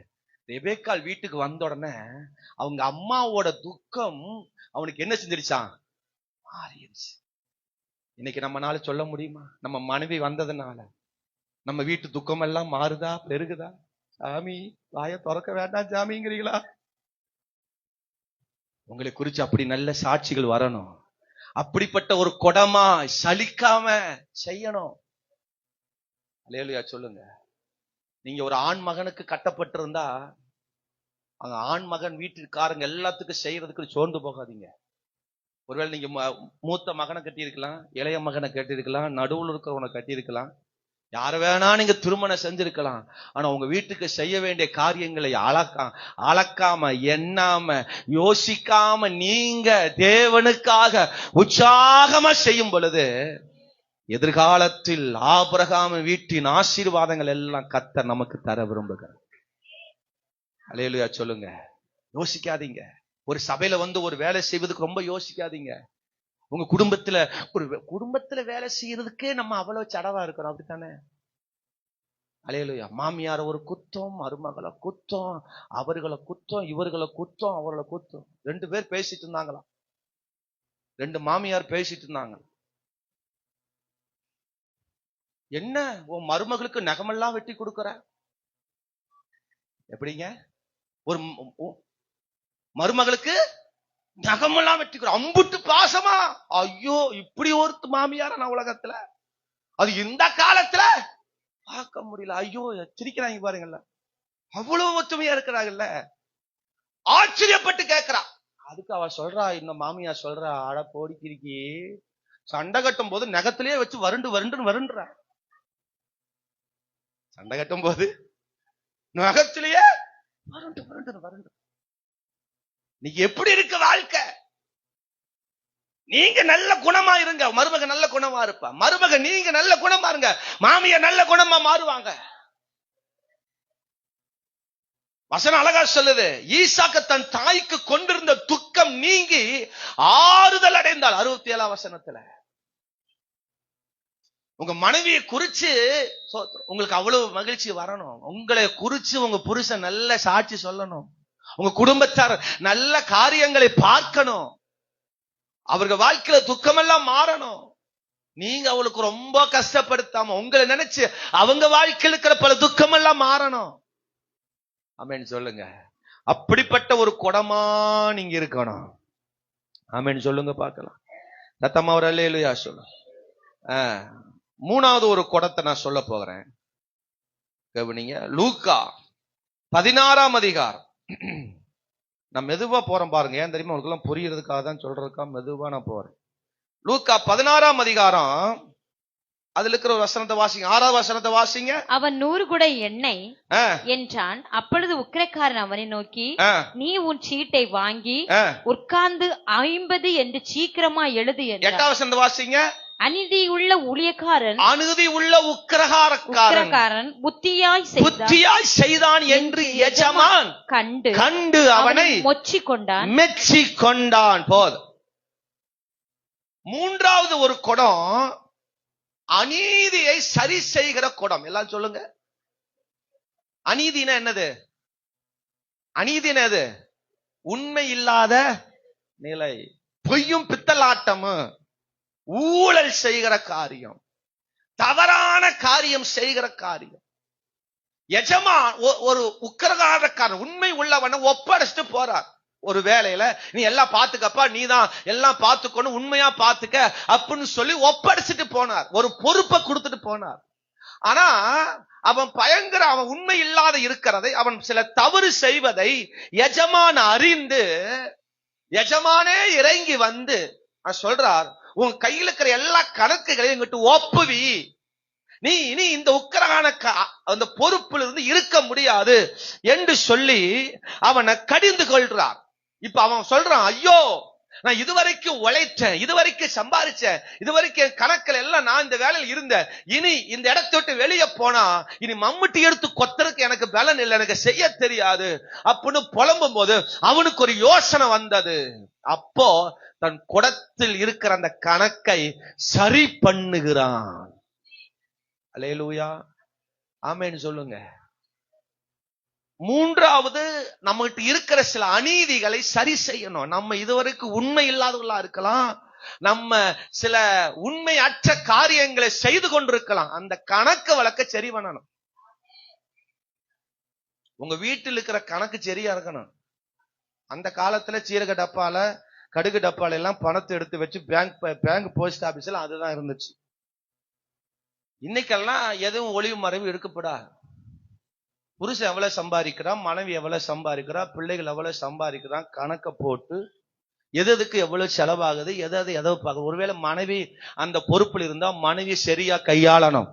Speaker 1: ரெபெக்காள் வீட்டுக்கு வந்த உடனே அவங்க அம்மாவோட துக்கம் அவனுக்கு என்ன செஞ்சிருச்சான்? மாறிடுச்சு. இன்னைக்கு நம்மனால சொல்ல முடியுமா, நம்ம மனைவி வந்ததுனால நம்ம வீட்டு துக்கம் எல்லாம் மாறுதா பெருகுதா? சாமி வாய திறக்க வேண்டாம் சாமிங்கிறீங்களா? உங்களை குறிச்சு அப்படி நல்ல சாட்சிகள் வரணும். அப்படிப்பட்ட ஒரு கொடமா சலிக்காம செய்யணும். அல்லேலூயா சொல்லுங்க. நீங்க ஒரு ஆண் மகனுக்கு கட்டப்பட்டிருந்தா அந்த ஆண் மகன் வீட்டுக்காரங்க எல்லாத்துக்கும் செய்யறதுக்கு சோர்ந்து போகாதீங்க. ஒருவேளை நீங்க மூத்த மகனை கட்டியிருக்கலாம், இளைய மகனை கட்டியிருக்கலாம், நடுவில் இருக்கிறவனை கட்டியிருக்கலாம், யார வேணா நீங்க திருமணம் செஞ்சிருக்கலாம். ஆனா உங்க வீட்டுக்கு செய்ய வேண்டிய காரியங்களை அளக்காம எண்ணாம யோசிக்காம நீங்க தேவனுக்காக உற்சாகமா செய்யும் பொழுது எதிர்காலத்தில் ஆபிரகாம் வீட்டின் ஆசீர்வாதங்கள் எல்லாம் கர்த்தர் நமக்கு தர விரும்புகிறார். அல்லேலூயா சொல்லுங்க. யோசிக்காதீங்க. ஒரு சபையில வந்து ஒரு வேலை செய்வதுக்கு ரொம்ப யோசிக்காதீங்க. உங்க குடும்பத்துல வேலை செய்யறதுக்கே நம்ம அவ்வளவு சடவா இருக்கிறோம், அப்படித்தானே? அல்லேலூயா. மாமியார ஒரு குத்தம், மருமகளை குத்தம், அவர்களை குத்தம், இவர்களை குத்தம், அவர்களை குத்தம். 2 பேர் பேசிட்டு இருந்தாங்களாம். 2 மாமியார் பேசிட்டு இருந்தாங்க. என்ன உன் மருமகளுக்கு நகமெல்லாம் வெட்டி கொடுக்கற? எப்படிங்க ஒரு மருமகளுக்கு நகமெல்லாம் வெட்டி கொடுக்க? அம்புட்டு பாசமா? ஐயோ, இப்படி ஒரு மாமியார நான் உலகத்துல அது இந்த காலத்துல பார்க்க முடியல. ஐயோ, சிரிக்கிறாங்க பாருங்கல்ல, அவ்வளவு ஒத்துமையா இருக்கிறாங்கல்ல. ஆச்சரியப்பட்டு கேட்கிறா. அதுக்கு அவ சொல்றா, இந்த மாமியா சொல்றா, அட போடிக்கிருக்கி, சண்டை கட்டும் போது நகத்திலேயே வச்சு வருண்டுறா. சண்டை கட்டும் போது நகத்திலேயே வருண்டு. நீங்க எப்படி இருக்க வாழ்க்கை? நீங்க நல்ல குணமா இருங்க, மருமக நல்ல குணமா இருப்பா. மருமக நீங்க நல்ல குணமா இருங்க, மாமியா நல்ல குணமா மாறுவாங்க. வசனம் அழகா சொல்லுது, ஈசாக்கு தன் தாய்க்கு கொண்டிருந்த துக்கம் நீங்கி ஆறுதல் அடைந்தாள். 67ஆம் வசனத்துல உங்க மனைவியை குறிச்சு உங்களுக்கு அவ்வளவு மகிழ்ச்சி வரணும். உங்களை குறிச்சு உங்க புருஷன் நல்ல சாட்சி சொல்லணும். உங்க குடும்பத்தார் நல்ல காரியங்களை பார்க்கணும். அவர்கள் வாழ்க்கையில துக்கமெல்லாம் மாறணும். நீங்க அவளுக்கு ரொம்ப கஷ்டப்படுத்தாம உங்களை நினைச்சு அவங்க வாழ்க்கையில் இருக்கிற பல துக்கமெல்லாம் மாறணும். ஆமென் சொல்லுங்க. அப்படிப்பட்ட ஒரு குடமா நீங்க இருக்கணும். ஆமென் சொல்லுங்க பார்க்கலாம். சத்தமா ஒரு அல்லேலூயா சொல்லுங்க. 3வது ஒரு குடத்தை நான் சொல்ல போகிறேன், கவனிங்க. லூக்கா 16ஆம் அதிகாரம். நான் மெதுவா போறேன் பாருங்க. ஏன் தெரியுமா? உங்களுக்கு எல்லாம் புரியறதுக்காக தான் சொல்றதுக்கா மெதுவா நான் போறேன். லூக்கா 16ஆம் அதிகாரம், அதுல இருக்கிற ஒரு வசனத்தை வாசிங்க. 6வது வசனத்தை வாசிங்க.
Speaker 2: அவன் 100 குடை எண்ணெய் என்றான். அப்பொழுது உக்கிரக்காரன் அவனை நோக்கி, நீ உன் சீட்டை வாங்கி உட்கார்ந்து 50 என்று சீக்கிரமா எழுது என்றான். 8வது வசனத்தை வாசிங்க. அநீதி உள்ள உக்கிரகாரன் புத்தியாய் செய்தான் என்று எஜமான் கண்டு அவனை மெச்சி கொண்டான். போதும். 3வது ஒரு குடம், அநீதியை சரி செய்கிற குடம். எல்லாம் சொல்லுங்க. அநீதினா என்னது? அநீதினா எது? உண்மை இல்லாத நிலை, பொய்யும் பித்தலாட்டமும், ஊழல் செய்கிற காரியம், தவறான காரியம் செய்கிற காரியம். எஜமான் ஒரு உக்கிரகாரக்காரன் உண்மை உள்ளவன ஒப்படைச்சிட்டு போறார். ஒரு வேலையில நீ எல்லாம் பாத்துக்கப்பா, நீதான் எல்லாம் பாத்துக்கணும், உண்மையா பாத்துக்க அப்படின்னு சொல்லி ஒப்படைச்சிட்டு போனார். ஒரு பொறுப்பை கொடுத்துட்டு போனார். ஆனா அவன் உண்மை இல்லாத இருக்கிறதை, அவன் சில தவறு செய்வதை எஜமான் அறிந்து எஜமானே இறங்கி வந்து சொல்றார், உன் கையில் இருக்கிற எல்லா கணக்குகளையும் எங்கிட்ட ஒப்புவி, நீ இனி இந்த உக்கிரகான அந்த பொறுப்பில் இருந்து இருக்க முடியாது என்று சொல்லி அவனை கடிந்து கொள்றார். இப்ப அவன் சொல்றான், ஐயோ
Speaker 1: நான் இதுவரைக்கும் உழைச்சேன், இதுவரைக்கும் சம்பாதிச்சேன், இதுவரைக்கும் கணக்கில் எல்லாம் நான் இந்த வேலையில் இருந்தேன், இனி இந்த இடத்தை விட்டு வெளியே போனா இனி மம்முட்டி எடுத்து கொத்தருக்கு எனக்கு பலன் இல்லை, எனக்கு செய்ய தெரியாது அப்படின்னு புலம்பும் போது அவனுக்கு ஒரு யோசனை வந்தது. அப்போ தன் குடத்தில் இருக்கிற அந்த கணக்கை சரி பண்ணுகிறான். அல்லேலூயா, ஆமென் சொல்லுங்க. மூன்றாவது, நம்மகிட்ட இருக்கிற சில அநீதிகளை சரி செய்யணும். நம்ம இதுவரைக்கும் உண்மை இல்லாதவர்களா இருக்கலாம், நம்ம சில உண்மை அற்ற காரியங்களை செய்து கொண்டிருக்கலாம். அந்த கணக்கு வழக்க சரி பண்ணணும். உங்க வீட்டில் இருக்கிற கணக்கு சரியா இருக்கணும். அந்த காலத்துல சீரக டப்பால கடுகு டப்பால எல்லாம் பணத்தை எடுத்து வச்சு பேங்க் போஸ்ட் ஆபீஸ்ல அதுதான் இருந்துச்சு. இன்னைக்கெல்லாம் எதுவும் ஒளிவு மறைவு எடுக்கப்படாது. புருஷன் எவ்வளவு சம்பாதிக்கிறான், மனைவி எவ்வளவு சம்பாதிக்கிறா, பிள்ளைகள் எவ்வளவு சம்பாதிக்கிறான், கணக்க போட்டு எதுக்கு எவ்வளவு செலவாகுது, எதை பார்க்க. ஒருவேளை மனைவி அந்த பொறுப்பில் இருந்தா மனைவி சரியா கையாளணும்.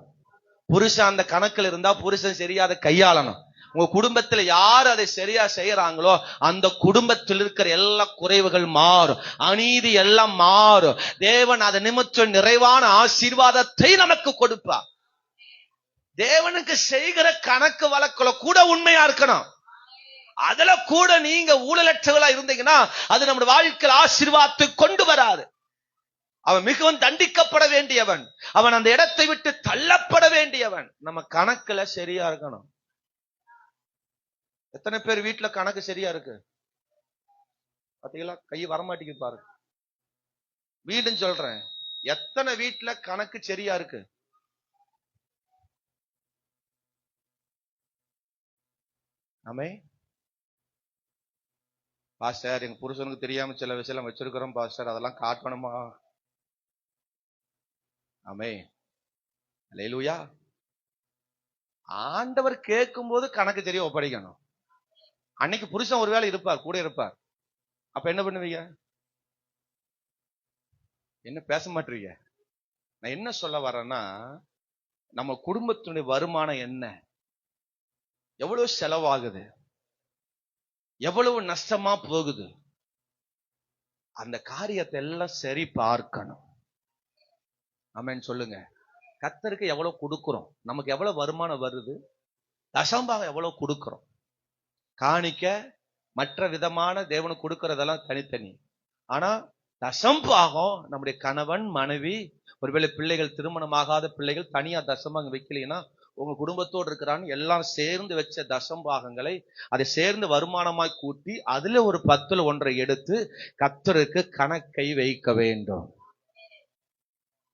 Speaker 1: புருஷன் அந்த கணக்கில் இருந்தா புருஷன் சரியா அதை கையாளணும். உங்க குடும்பத்துல யார் அதை சரியா செய்யறாங்களோ அந்த குடும்பத்தில் இருக்கிற எல்லா குறைவுகள் மாறும், அநீதி எல்லாம் மாறும். தேவன் அதை நிமித்தம் நிறைவான ஆசீர்வாதத்தை நமக்கு கொடுப்பார். தேவனுக்கு செய்கிற கணக்கு வழக்குல கூட உண்மையா இருக்கணும். அதுல கூட நீங்க ஊழலற்றவர்களா இருந்தீங்கன்னா அது நம்முடைய வாழ்க்கையில் ஆசீர்வாதத்தை கொண்டு வராது. அவன் மிகவும் தண்டிக்கப்பட வேண்டியவன், அவன் அந்த இடத்தை விட்டு தள்ளப்பட வேண்டியவன். நம்ம கணக்குல சரியா இருக்கணும். எத்தனை பேர் வீட்டுல கணக்கு சரியா இருக்கு பாத்தீங்களா? கை வரமாட்டேங்குது பாருங்க. வீடுன்னு சொல்றேன், எத்தனை வீட்டுல கணக்கு சரியா இருக்கு? ஆமே பாஸ்டர், எங்க புருஷனுக்கு தெரியாம சில விஷயம் வச்சிருக்கிறோம் பாஸ்டர், அதெல்லாம் காட்டணுமா? ஆமே, அல்லேலூயா. ஆண்டவர் கேட்கும் போது கணக்கு தெரிய ஒப்படைக்கணும். அன்னைக்கு புருஷன் ஒருவேளை இருப்பார், கூட இருப்பார். அப்ப என்ன பண்ணுவீங்க? என்ன பேச மாட்டீங்க? நான் என்ன சொல்ல வரேன்னா, நம்ம குடும்பத்தினுடைய வருமானம் என்ன, எவ்வளவு செலவாகுது, எவ்வளவு நஷ்டமா போகுது, அந்த காரியத்தை எல்லாம் சரி பார்க்கணும். ஆமென் சொல்லுங்க. கர்த்தருக்கு எவ்வளவு கொடுக்கிறோம், நமக்கு எவ்வளவு வருமானம் வருது, தசம்பாகம் எவ்வளவு கொடுக்கிறோம், காணிக்க மற்ற விதமான தேவனுக்கு கொடுக்கறதெல்லாம் தனித்தனி. ஆனா தசம்பாகம் நம்முடைய கணவன் மனைவி, ஒருவேளை பிள்ளைகள் திருமணமாகாத பிள்ளைகள் தனியா தசம்பாகம் வைக்கலைன்னா உங்க குடும்பத்தோடு இருக்கிறான்னு எல்லாம் சேர்ந்து வச்ச தசம்பாகங்களை அதை சேர்ந்து வருமானமாய் கூட்டி அதுல ஒரு 10ல் 1 எடுத்து கர்த்தருக்கு கணக்கை வைக்க வேண்டும்.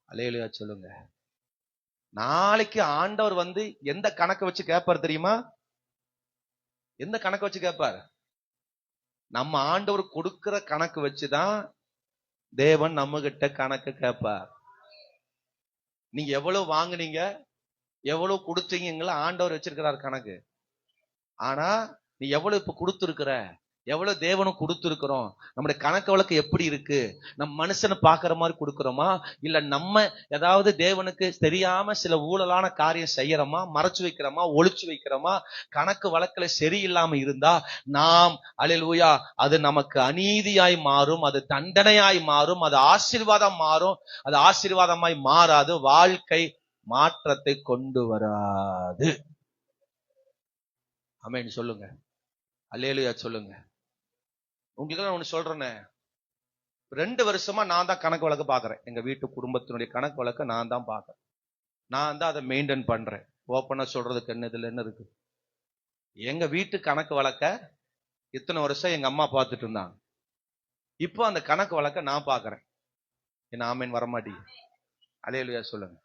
Speaker 1: அல்லேலூயா சொல்லுங்க. நாளைக்கு ஆண்டவர் எந்த கணக்கை வச்சு கேட்பார் தெரியுமா? எந்த கணக்கு வச்சு கேட்பார்? நம்ம ஆண்டவர் கொடுக்கிற கணக்கு வச்சுதான் தேவன் நம்ம கிட்ட கணக்கு கேட்பார். நீங்க எவ்வளவு வாங்குனீங்க, எவ்வளவு கொடுத்தீங்களா ஆண்டவர் வச்சிருக்கிறார் கணக்கு. ஆனா நீ எவ்வளவு இப்ப கொடுத்துருக்கிற, எவ்வளவு தேவனும் கொடுத்துருக்கிறோம், நம்முடைய கணக்கு வழக்கு எப்படி இருக்கு? நம்ம மனுஷனை பாக்குற மாதிரி கொடுக்கிறோமா, இல்ல நம்ம ஏதாவது தேவனுக்கு தெரியாம சில ஊழலான காரியம் செய்யறோமா, மறைச்சு வைக்கிறோமா, ஒளிச்சு வைக்கிறோமா? கணக்கு வழக்குல சரியில்லாம இருந்தா நாம் அல்லேலூயா அது நமக்கு அநீதியாய் மாறும், அது தண்டனையாய் மாறும், அது ஆசீர்வாதம் மாறும். அது ஆசீர்வாதமாய் மாறாது, வாழ்க்கை மாற்றத்தை கொண்டு வராது. ஆமென் சொல்லுங்க. அல்லேலூயா சொல்லுங்க. உங்களுக்கு நான் ஒண்ணு சொல்றேனே, 2 வருஷமா நான் தான் கணக்கு வழக்கு பாக்குறேன். எங்க வீட்டு குடும்பத்தினுடைய கணக்கு வழக்க நான் தான் பாக்குறேன். நான் தான் அதை மெயின்டைன் பண்றேன். ஓப்பனா சொல்றதுக்கு இதுல என்ன இருக்கு? எங்க வீட்டு கணக்கு வழக்க இத்தனை வருஷம் எங்க அம்மா பார்த்துட்டு இருந்தாங்க. இப்போ அந்த கணக்கு வழக்க நான் பாக்குறேன். என்ன ஆமேன் வரமாட்டீங்க? அல்லேலூயா சொல்லுங்க.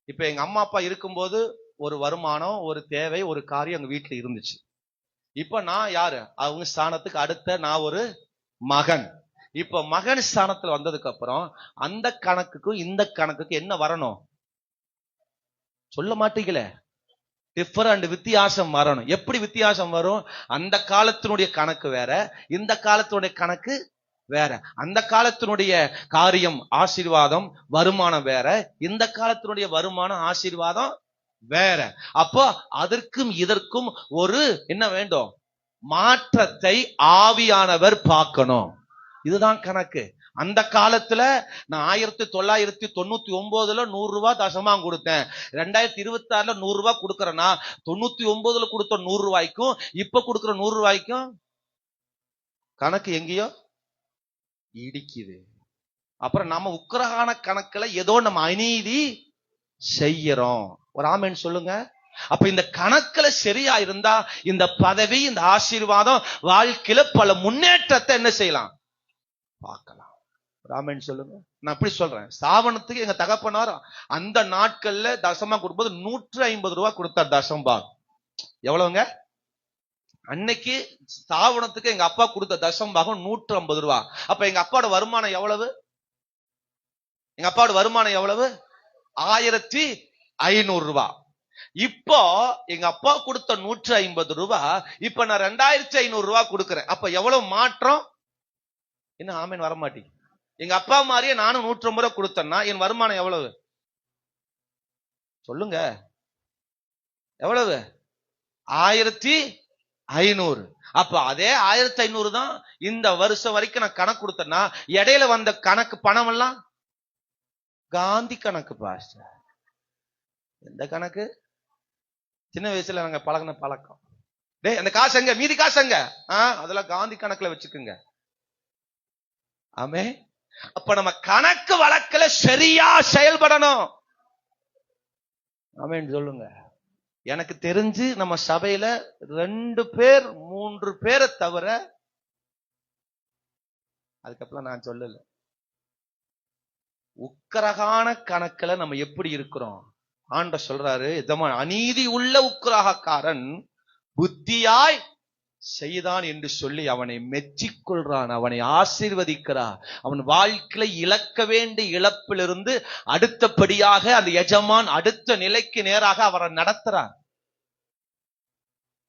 Speaker 1: இப்ப எங்க அம்மா அப்பா இருக்கும்போது ஒரு வருமானம், ஒரு தேவை, ஒரு காரியம் எங்க வீட்டுல இருந்துச்சு. இப்ப நான் யாரு? அவங்க ஸ்தானத்துக்கு அடுத்த நான் ஒரு மகன். இப்ப மகன் ஸ்தானத்துல வந்ததுக்கு அப்புறம் அந்த கணக்குக்கும் இந்த கணக்குக்கு என்ன வரணும்? சொல்ல மாட்டீங்களே. டிஃபரண்ட், வித்தியாசம் வரணும். எப்படி வித்தியாசம் வரும்? அந்த காலத்தினுடைய கணக்கு வேற, இந்த காலத்தினுடைய கணக்கு வேற. அந்த காலத்தினுடைய காரியம் ஆசீர்வாதம் வருமானம் வேற, இந்த காலத்தினுடைய வருமானம் ஆசீர்வாதம் வேற. அப்போ அதற்கும் இதற்கும் ஒரு என்ன வேண்டும்? மாற்றத்தை ஆவியானவர் பார்க்கணும். இதுதான் கணக்கு. அந்த காலத்துல நான் 1999 100 தசமாம் கொடுத்தேன். 2026 100 கொடுக்கறேன்னா 99 கொடுத்த 100 இப்ப கொடுக்கிற 100 கணக்கு எங்கேயோ இடிக்குது. அப்புறம் நம்ம உக்கிரகான கணக்குல ஏதோ நம்ம அநீதி செய்யறோம். ஒரு ஆமென் சொல்லுங்க. அப்ப இந்த கணக்குல சரியா இருந்தா இந்த பதவி, இந்த ஆசீர்வாதம், வாழ்க்கையில பல முன்னேற்றத்தை என்ன செய்யலாம், பார்க்கலாம். ஆமென் சொல்லுங்க. நான் அப்படி சொல்றேன். ஸ்தாபனத்துக்கு எங்க தகப்பனார் அந்த நாட்கள்ல தசமா கொடுக்கும்போது 150 கொடுத்தார் தசம்பாகம். எவ்வளவுங்க? அன்னைக்கு ஸ்தாபனத்துக்கு எங்க அப்பா கொடுத்த தசம்பாகம் 150. அப்ப எங்க அப்பாவோட வருமானம் எவ்வளவு? எங்க அப்பாவோட வருமானம் எவ்வளவு? 1500. இப்போ எங்க அப்பா கொடுத்த 150, இப்ப நான் 2500 கொடுக்கிறேன். அப்ப எவ்வளவு மாற்றம்? என்ன ஆமீன் வர மாட்டேங்க. எங்க அப்பா மாதிரியே நானும் 150 கொடுத்தேன்னா என் வருமானம் எவ்வளவு சொல்லுங்க? எவ்வளவு? 1500. அப்ப அதே 1500 தான் இந்த வருஷம் வரைக்கும் நான் கணக்கு கொடுத்தேன்னா இடையில வந்த கணக்கு பணம் எல்லாம் காந்தி கணக்கு பாஸ்டர். எந்த கணக்கு? சின்ன வயசுல நாங்க பழகின பழக்கம். அந்த காசு எங்க? மீதி காசு எங்க? அதெல்லாம் காந்தி கணக்குல வச்சுக்குங்க. ஆமே. அப்ப நம்ம கணக்கு வழக்குல சரியா செயல்படணும். ஆமேன்னு சொல்லுங்க. எனக்கு தெரிஞ்சு நம்ம சபையில 2 பேர் 3 பேரை தவிர அதுக்கப்புறம் நான் சொல்லல. உக்கிரகான கணக்குல நம்ம எப்படி இருக்கிறோம்? ஆண்டவர் சொல்றாரு, அநீதி உள்ள உக்கிரகக்காரன் புத்தியாய் செய்தான் என்று சொல்லி அவனை மெச்சிக்கொள்றான், அவனை ஆசீர்வதிக்கிறார். அவன் வாழ்க்கையில இழக்க வேண்டிய இழப்பிலிருந்து அடுத்தபடியாக அந்த எஜமான் அடுத்த நிலைக்கு நேராக அவரை நடத்துறார்.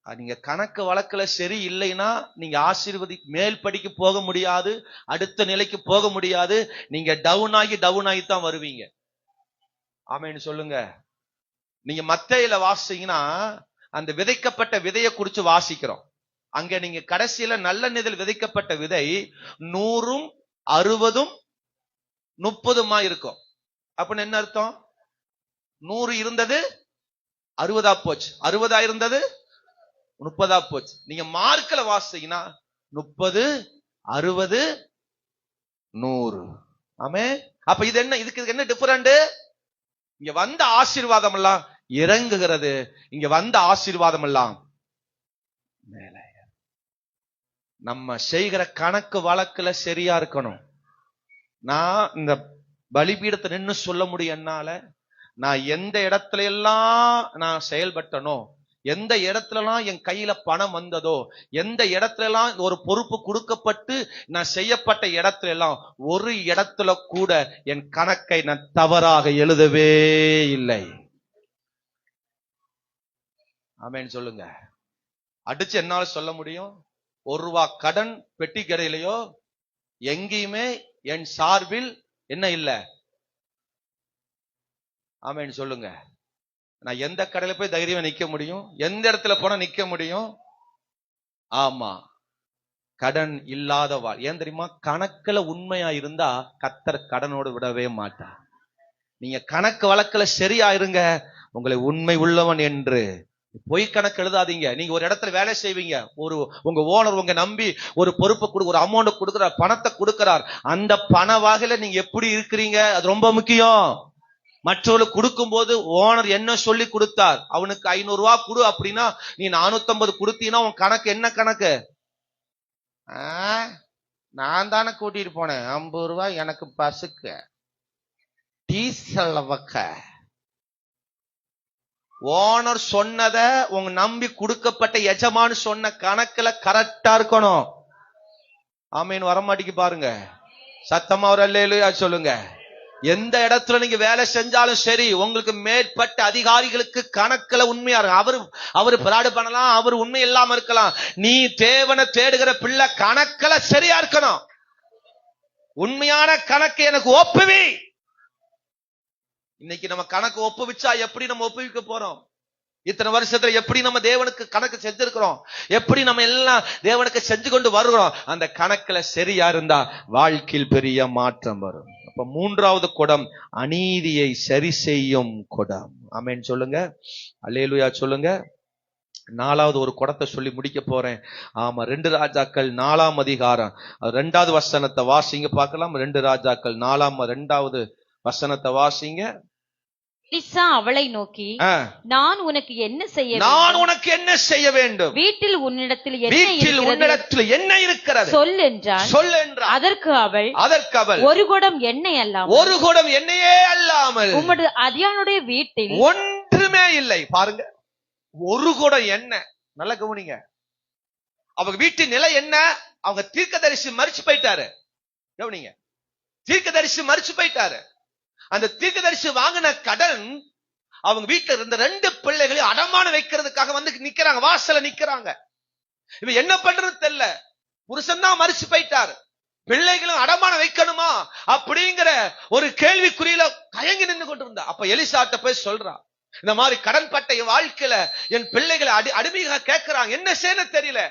Speaker 1: நீங்க கணக்கு வழக்குல சரி இல்லைன்னா நீங்க மேல் படிக்கு போக முடியாது, அடுத்த நிலைக்கு போக முடியாது. நீங்க டவுன் ஆகி தான் வருவீங்க. ஆமேன்னு சொல்லுங்க. நீங்க மத்தேயுல வாசிச்சீங்கன்னா அந்த விதைக்கப்பட்ட விதையை குறிச்சு வாசிக்கிறோம். அங்க நீங்க கடைசியில நல்ல நிலையில் விதைக்கப்பட்ட விதை 100, 60, 30 இருக்கும். அப்படின்னு என்ன அர்த்தம்? 100 இருந்தது 60 போச்சு, 60 இருந்தது 30 போச்சு. நீங்க மார்க்ல வாசிச்சீங்கன்னா 30, 60, 100. ஆமே. அப்ப இது என்ன? இதுக்கு என்ன டிஃபரண்ட்? இங்க வந்த ஆசீர்வாதம் எல்லாம் இறங்குகிறது, இங்க வந்த ஆசீர்வாதம் எல்லாம் மேலே. நம்ம செய்கிற கணக்கு வழக்குல சரியா இருக்கணும். நான் இந்த பலிபீடத்தை நின்னு சொல்ல முடியும் என்னால. நான் எந்த இடத்துல எல்லாம் நான் செயல்பட்டனோ, எந்த இடத்துலலாம் என் கையில பணம் வந்ததோ, எந்த இடத்துல எல்லாம் ஒரு பொறுப்பு கொடுக்கப்பட்டு நான் செய்யப்பட்ட இடத்துல எல்லாம் ஒரு இடத்துல கூட என் கணக்கை நான் தவறாக எழுதவே இல்லை. ஆமேன்னு சொல்லுங்க. அடிச்சு என்னால சொல்ல முடியும்? 1 ரூபா கடன் பெட்டி கடையிலையோ எங்கேயுமே என் சார்பில் என்ன இல்ல. ஆமேன்னு சொல்லுங்க. நான் எந்த கடையில போய் தைரியமா நிக்க முடியும்? எந்த இடத்துல போனா நிக்க முடியும்? ஆமா, கடன் இல்லாத ஏன் தெரியுமா? கணக்குல உண்மையா இருந்தா கர்த்தர் கடனோடு விடவே மாட்டார். நீங்க கணக்கு வழக்குல சரியா இருங்க, உங்களை உண்மை உள்ளவன் என்று பொய் கணக்கு எழுதாதீங்க. நீங்க ஒரு இடத்துல வேலை செய்வீங்க, உங்க ஓனர் உங்க நம்பி ஒரு பொறுப்பு ஒரு அமௌண்ட் கொடுக்கிறார், பணத்தை கொடுக்கிறார். அந்த பண வகையில நீங்க எப்படி இருக்கிறீங்க அது ரொம்ப முக்கியம். மற்றவர்களுக்கு கொடுக்கும் போது ஓனர் என்ன சொல்லி கொடுத்தார், அவனுக்கு 500 ரூபாய் கொடு அப்படின்னா நீ 450 கொடுத்தீங்கன்னா உன் கணக்கு என்ன கணக்கு? நான் தானே கூட்டிட்டு போனேன், 50 ரூபாய் எனக்கு பசுக்கு டீசல் வக்க. ஓனர் சொன்னத உங்க நம்பி கொடுக்கப்பட்ட எஜமானு சொன்ன கணக்குல கரெக்டா இருக்கணும். ஆமீன் வரமாட்டிக்கு பாருங்க. சத்தமா ஒரு அல்லேலூயா சொல்லுங்க. எந்த இடத்துல நீங்க வேலை செஞ்சாலும் சரி, உங்களுக்கு மேற்பட்ட அதிகாரிகளுக்கு கணக்குல உண்மையா இருக்கும். அவரு பிராடு பண்ணலாம், அவர் உண்மை இல்லாம இருக்கலாம். நீ தேவனை தேடுகிற பிள்ளை கணக்குல சரியா இருக்கணும். உண்மையான கணக்கு எனக்கு ஒப்புவி. இன்னைக்கு நம்ம கணக்கு ஒப்புவிச்சா எப்படி நம்ம ஒப்புவிக்க போறோம்? இத்தனை வருஷத்துல எப்படி நம்ம தேவனுக்கு கணக்கு செஞ்சிருக்கிறோம், எப்படி நம்ம எல்லாம் தேவனுக்கு செஞ்சு கொண்டு வருகிறோம், அந்த கணக்குல சரியா இருந்தா வாழ்க்கையில் பெரிய மாற்றம் வரும். அப்ப மூன்றாவது குடம் அநீதியை சரி செய்யும் குடம். ஆமென் சொல்லுங்க, அல்லேலூயா சொல்லுங்க. நாலாவது ஒரு குடத்தை சொல்லி முடிக்க போறேன். ஆமா, 2 ராஜாக்கள் 4ஆம் அதிகாரம் 2வது வசனத்தை வாசிங்க பார்க்கலாம். 2 ராஜாக்கள் 2வது வசனத்தை வாசிங்க.
Speaker 2: எலிசா அவளை நோக்கி, நான் உனக்கு என்ன செய்ய வேண்டும்? வீட்டில் உன்னிடத்தில்
Speaker 1: என்ன இருக்கிறது
Speaker 2: சொல் என்றார். அதற்கு அவள், ஒரு குடம் எண்ணெய் அல்லாமல்,
Speaker 1: ஒரு குடம் எண்ணெயே அல்லாமல்
Speaker 2: உமது அடியானுடைய வீட்டில்
Speaker 1: ஒன்றுமே இல்லை. பாருங்க, ஒரு குடம் எண்ணெய். நல்ல கவனிங்க, அவங்க வீட்டு நிலை என்ன? அவங்க தீர்க்கதரிசி மரிச்சு போயிட்டாரு. கவனிங்க, தீர்க்கதரிசி மரிச்சு போயிட்டாரு. அந்த தீர்க்கதரிசி வாங்கின கடன் அவங்க வீட்டுல இருந்த 2 பிள்ளைகளை அடமானம் வைக்கிறதுக்காக வந்து நிக்கிறாங்க, வாசல்ல நிக்கிறாங்க. இவ என்ன பண்றது தெரியல. புருஷன் தான் மரிச்சு போயிட்டாரு, பிள்ளைகளும் அடமானம் வைக்கணுமா அப்படிங்கிற ஒரு கேள்விக்குறியில கயங்கி நின்று கொண்டு இருந்தா. அப்ப எலிசாட்ட போய் சொல்றா, இந்த மாதிரி கடன் பட்ட என் வாழ்க்கையில என் பிள்ளைகளை அடிமையாக கேட்கிறாங்க, என்ன செய்யணும் தெரியல.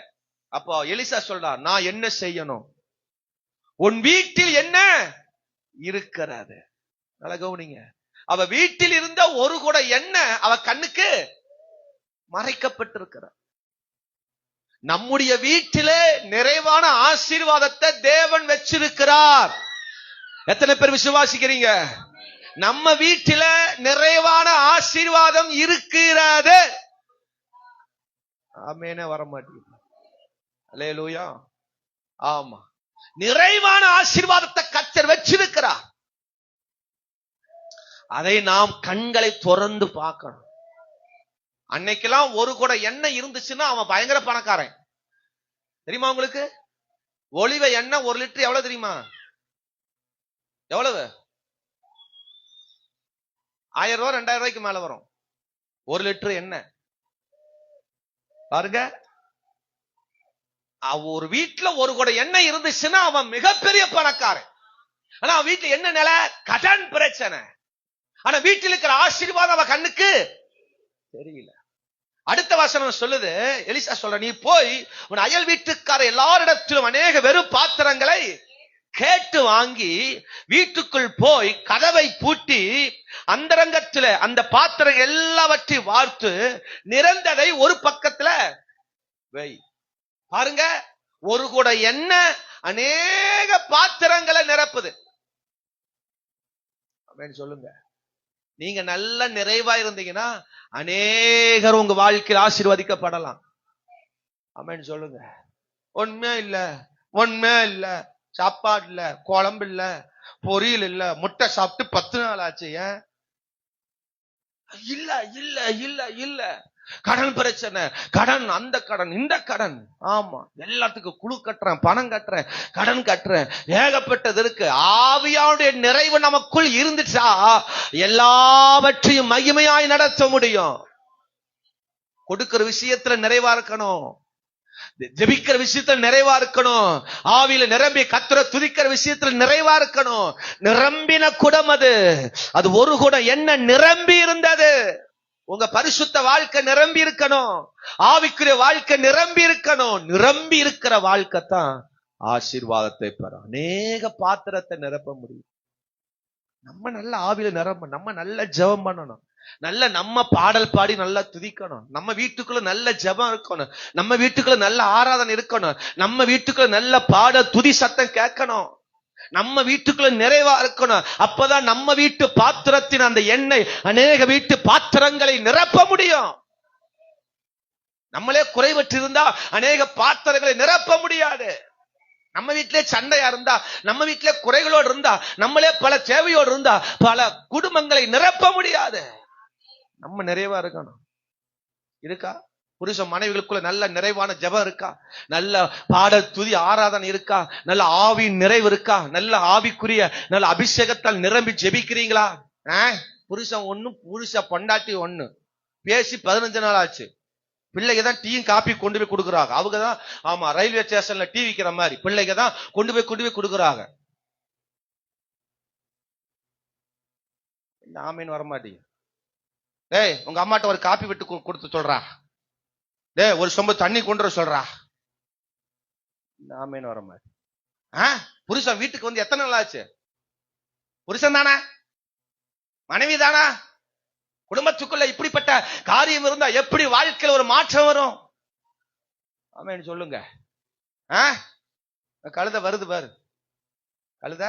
Speaker 1: அப்போ எலிசா சொல்றா, நான் என்ன செய்யணும்? உன் வீட்டில் என்ன இருக்கிறது? நல்ல கவனிங்க, அவ வீட்டில் இருந்த ஒரு குடம் எண்ணெய் அவ கண்ணுக்கு மறைக்கப்பட்டிருக்கிறார். நம்முடைய வீட்டிலே நிறைவான ஆசீர்வாதத்தை தேவன் வச்சிருக்கிறார். எத்தனை பேர் விசுவாசிக்கிறீங்க? நம்ம வீட்டில நிறைவான ஆசீர்வாதம் இருக்கிறது. ஆமென். வர மாட்டேங்குது. அல்லேலூயா. ஆமா, நிறைவான ஆசீர்வாதத்தை கர்த்தர் வச்சிருக்கிறார். அதை நாம் கண்களை திறந்து பார்க்கணும். அன்னைக்கெல்லாம் ஒரு குடம் எண்ணெய் இருந்துச்சுன்னா அவன் பயங்கர பணக்காரன். தெரியுமா உங்களுக்கு? ஒலிவ எண்ணெய் 1 லிட்டர் எவ்வளவு தெரியுமா? எவ்வளவு? 1000 ரூபாய் 2000 ரூபாய்க்கு மேல வரும் 1 லிட்டர் எண்ணெய். பாருங்க, ஒரு வீட்டுல ஒரு குடம் எண்ணெய் இருந்துச்சுன்னா அவன் மிகப்பெரிய பணக்காரன். ஆனா அவன் வீட்டுல என்ன நிலை? கடன் பிரச்சனை. ஆனா வீட்டில் இருக்கிற ஆசீர்வாதம் அவன் கண்ணுக்கு தெரியல. அடுத்த வசனம் சொல்லுது, எலிசா சொல்ற, நீ போய் உன் அயல் வீட்டுக்கார எல்லாரிடத்திலும் அநேக வெறும் பாத்திரங்களை கேட்டு வாங்கி வீட்டுக்குள் போய் கதவை பூட்டி அந்தரங்கத்துல அந்த பாத்திரம் எல்லாவற்றையும் வார்த்து நிறந்ததை ஒரு பக்கத்துல வை. பாருங்க, ஒரு குடம் எண்ணெய் அநேக பாத்திரங்களை நிரப்புது. அப்படின்னு சொல்லுங்க. நீங்க நல்ல நிறைவா இருந்தீங்கன்னா அநேகர் உங்க வாழ்க்கையில் ஆசீர்வதிக்கப்படலாம். ஆமென் சொல்லுங்க. ஒண்ணுமே இல்ல, சாப்பாடு இல்ல, குழம்பு இல்ல, பொரியல் இல்ல, முட்டை சாப்பிட்டு 10 நாள் ஆச்சு. ஏன் இல்ல இல்ல இல்ல இல்ல கடன் பிரச்சனை, கடன், அந்த கடன், இந்த கடன். ஆமா, எல்லாத்துக்கும் குழு கட்டுறேன், பணம் கட்டுறேன், கடன் கட்டுறேன், ஏகப்பட்டது இருக்கு. ஆவியாவுடைய நிறைவு நமக்குள் இருந்துச்சா எல்லாவற்றையும் மகிமையாய் நடத்த முடியும். கொடுக்கிற விஷயத்துல நிறைவா இருக்கணும், ஜெபிக்கிற விஷயத்துல நிறைவா இருக்கணும், ஆவியில நிரம்பி கர்த்தரை துதிக்கிற விஷயத்துல நிறைவா இருக்கணும். நிரம்பின குடம் அது ஒரு குடம் என்ன நிரம்பி இருந்தது. உங்க பரிசுத்த வாழ்க்கை நிரம்பி இருக்கணும், ஆவிக்குரிய வாழ்க்கை நிரம்பி இருக்கணும். நிரம்பி இருக்கிற வாழ்க்கை தான் ஆசீர்வாதத்தை பெற அநேக பாத்திரத்தை நிரப்ப முடியும். நம்ம நல்ல ஆவியில நிரம்ப, நம்ம நல்ல ஜெபம் பண்ணணும், நல்ல நம்ம பாடல் பாடி நல்லா துதிக்கணும், நம்ம வீட்டுக்குள்ள நல்ல ஜெபம் இருக்கணும், நம்ம வீட்டுக்குள்ள நல்ல ஆராதனை இருக்கணும், நம்ம வீட்டுக்குள்ள நல்ல பாட துதி சத்தம் கேட்கணும், நம்ம வீட்டுக்குள்ள நிறைவா இருக்கணும். அப்பதான் நம்ம வீட்டு பாத்திரத்தின் அந்த எண்ணெய் அநேக வீட்டு பாத்திரங்களை நிரப்ப முடியும். நம்மளே குறைவற்று இருந்தா அநேக பாத்திரங்களை நிரப்ப முடியாது. நம்ம வீட்டிலே சண்டையா இருந்தா, நம்ம வீட்டிலே குறைகளோடு இருந்தா, நம்மளே பல தேவையோடு இருந்தா பல குடும்பங்களை நிரப்ப முடியாது. நம்ம நிறைவா இருக்கணும். இருக்கா? புருஷ மனைவிகளுக்குள்ள நல்ல நிறைவான ஜெபம் இருக்கா? நல்ல பாடல் துதி ஆராதனை இருக்கா? நல்ல ஆவியின் நிறைவு இருக்கா? நல்ல ஆவிக்குரிய நல்ல அபிஷேகத்தால் நிரம்பி ஜெபிக்கிறீங்களா? புருஷன் ஒண்ணு, புருஷ பொண்டாட்டி ஒண்ணு, பேசி 15 நாள் ஆச்சு. பிள்ளைங்க தான் டீயும் காப்பி கொண்டு போய் கொடுக்குறாங்க. அவங்க தான், ஆமா, ரயில்வே ஸ்டேஷன்ல டீ விக்கிற மாதிரி பிள்ளைங்க தான் கொண்டு போய் கொடுக்குறாங்க. ஆமீன் வரமாட்டீங்க. டேய் உங்க அம்மாட்ட ஒரு காப்பி விட்டு கொடுத்து சொல்றா, டேய் ஒரு சொம்பு தண்ணி கொண்டு வர சொல்றா. நாமேன்னு வர மாதிரி புருஷன் வீட்டுக்கு வந்து எத்தனை நாள் ஆச்சு? புருஷன் தானா, மனைவி தானா? குடும்பத்துக்குள்ள இப்படிப்பட்ட காரியம் இருந்தா எப்படி வாழ்க்கையில் ஒரு மாற்றம் வரும்? ஆமேன்னு சொல்லுங்க. கழுத வருது பாரு, கழுத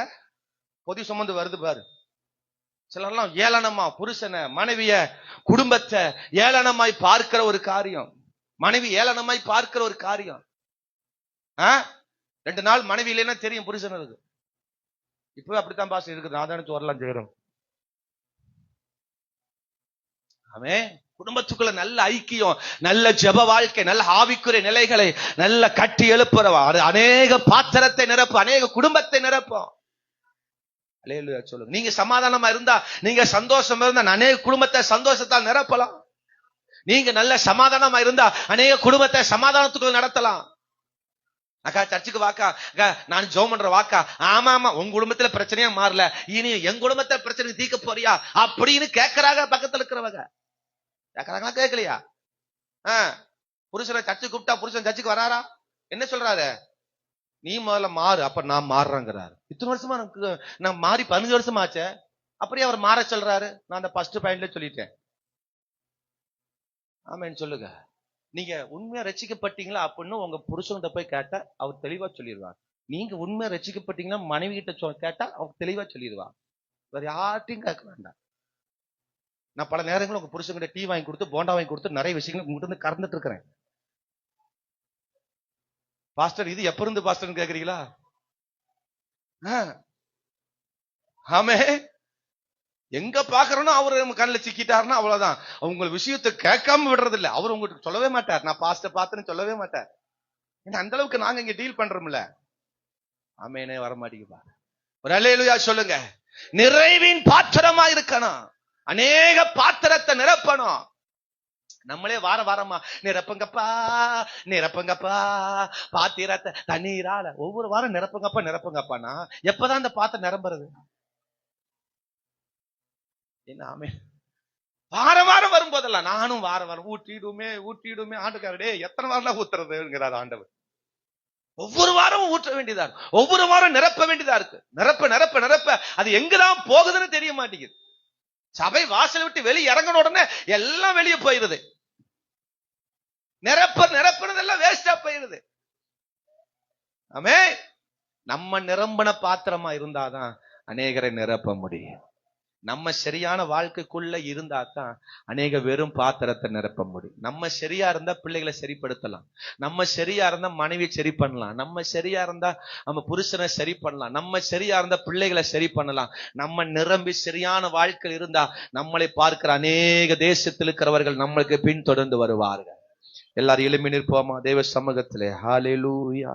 Speaker 1: பொதி சுமந்து வருது பாரு. சிலர்லாம் ஏளனமா புருஷனை, மனைவிய, குடும்பத்தை ஏளனமாய் பார்க்கிற ஒரு காரியம், மனைவி ஏளனமாய் பார்க்கிற ஒரு காரியம். 2 நாள் மனைவி இல்லைன்னா தெரியும் புருஷனுக்கு. இப்பவே அப்படித்தான் பாசம் இருக்குது. நான் தானே வரலாம் செய்யறோம். ஆமே, குடும்பத்துக்குள்ள நல்ல ஐக்கியம், நல்ல ஜெப வாழ்க்கை, நல்ல ஆவிக்குரிய நிலைகளை நல்ல கட்டி எழுப்புறவா அநேக பாத்திரத்தை நிரப்பும், அநேக குடும்பத்தை நிரப்பும். சொல்லுங்க. நீங்க சமாதானமா இருந்தா, நீங்க சந்தோஷமா இருந்தா அநேக குடும்பத்தை சந்தோஷத்தால் நிரப்பலாம். நீங்க நல்ல சமாதானமா இருந்தா அநேக குடும்பத்தை சமாதானத்துக்குள்ள நடத்தலாம். அக்கா சர்ச்சுக்கு வாக்கா, அக்கா நான் ஜெபம் பண்ற வாக்கா. ஆமா ஆமா, உங்க குடும்பத்துல பிரச்சனையா மாறல, இனி எங்க குடும்பத்தை பிரச்சனை தீர்க்க போறியா அப்படின்னு கேட்கறாங்க. பக்கத்துல இருக்கிறவங்க கேட்கறாங்களா கேட்கலையா? புருஷனை சர்ச்சுக்கு கூப்பிட்டா புருஷன் சர்ச்சுக்கு வராரா? என்ன சொல்றாரு? நீ முதல்ல மாறு, அப்ப நான் மாறுறேங்கிறாரு. இத்தனை வருஷமா நான் மாறி 15 வருஷம் ஆச்சே, அப்படியே அவர் மாற சொல்றாரு. நான் அந்த ஃபர்ஸ்ட் பாயிண்ட்ல சொல்லிட்டேன். ஆமேன்னு சொல்லுங்க. நீங்க உண்மையா ரட்சிக்கப்பட்டீங்களா அப்படின்னு உங்க புருஷன்கிட்ட போய் கேட்டா அவர் தெளிவா சொல்லிடுவார். நீங்க உண்மையா ரட்சிக்கப்பட்டீங்களா மனைவி கிட்ட கேட்டா அவர் தெளிவா சொல்லிடுவார். வேற யார்ட்டையும் கேட்க வேண்டாம். நான் பல நேரங்களும் உங்க புருஷன்கிட்ட டீ வாங்கி கொடுத்து, போண்டா வாங்கி கொடுத்து நிறைய விஷயங்கள் உங்ககிட்ட இருந்து கறந்துட்டு இருக்கிறேன். பாஸ்டர் இது எப்ப இருந்து பாஸ்டர் கேக்குறீங்களா? ஆமே, எங்க பாக்குறோம்னா அவரு கண்ணில் சிக்கிட்டாருன்னா அவ்வளவுதான். அவங்க விஷயத்தை கேட்காம விடுறது இல்ல. அவர் உங்களுக்கு சொல்லவே மாட்டார், நான் பாஸ்டர் பார்த்தேன்னு சொல்லவே மாட்டார். ஏன்னா அந்த அளவுக்கு நாங்க இங்க டீல் பண்றோம்ல. ஆமேனே வர மாட்டேங்குப்பா. ஒரு அல்லேலூயா சொல்லுங்க. நிறைவின் பாத்திரமா இருக்கணும், அநேக பாத்திரத்தை நிரப்பணும். நம்மளே வார வாரமா நிரப்புங்கப்பா நிரப்புங்கப்பா பாத்திரத்தை தண்ணீரால ஒவ்வொரு வாரம் நிரப்புங்கப்பா நிரப்புங்கப்பானா எப்பதான் அந்த பாத்திரம் நிரம்புறது? என்ன வாரம் வாரம் வரும்போதெல்லாம் நானும் வாரம் வாரம் ஊட்டிடுமே ஆண்டுக்காரடே எத்தனை வாரம் ஊத்துறதுங்கிறார் ஆண்டவர். ஒவ்வொரு வாரமும் ஊற்ற வேண்டியதா இருக்கு, ஒவ்வொரு வாரம் நிரப்ப வேண்டியதா இருக்கு. நிரப்ப நிரப்ப நிரப்ப அது எங்கதான் போகுதுன்னு தெரிய மாட்டேங்குது. சபை வாசலை விட்டு வெளியே இறங்கின உடனே எல்லாம் வெளியே போயிருது. நிரப்புனதெல்லாம் வேஸ்டா போயிருது. ஆமே, நம்ம நிரம்பின பாத்திரமா இருந்தாதான் அநேகரை நிரப்ப முடியும். நம்ம சரியான வாழ்க்கைக்குள்ள இருந்தாதான் அநேக வெறும் பாத்திரத்தை நிரப்ப முடியும். நம்ம சரியா இருந்தா பிள்ளைகளை சரிப்படுத்தலாம், நம்ம சரியா இருந்தா மனைவியை சரி பண்ணலாம், நம்ம சரியா இருந்தா நம்ம புருஷனை சரி பண்ணலாம், நம்ம சரியா இருந்தா பிள்ளைகளை சரி பண்ணலாம். நம்ம நிரம்பி சரியான வாழ்க்கையில் இருந்தா நம்மளை பார்க்கிற அநேக தேசத்தில் இருக்கிறவர்கள் நம்மளுக்கு பின்தொடர்ந்து வருவார்கள். எல்லாரும் எழும்பி நிற்போமா தேவ சமூகத்திலே. ஹல்லேலூயா.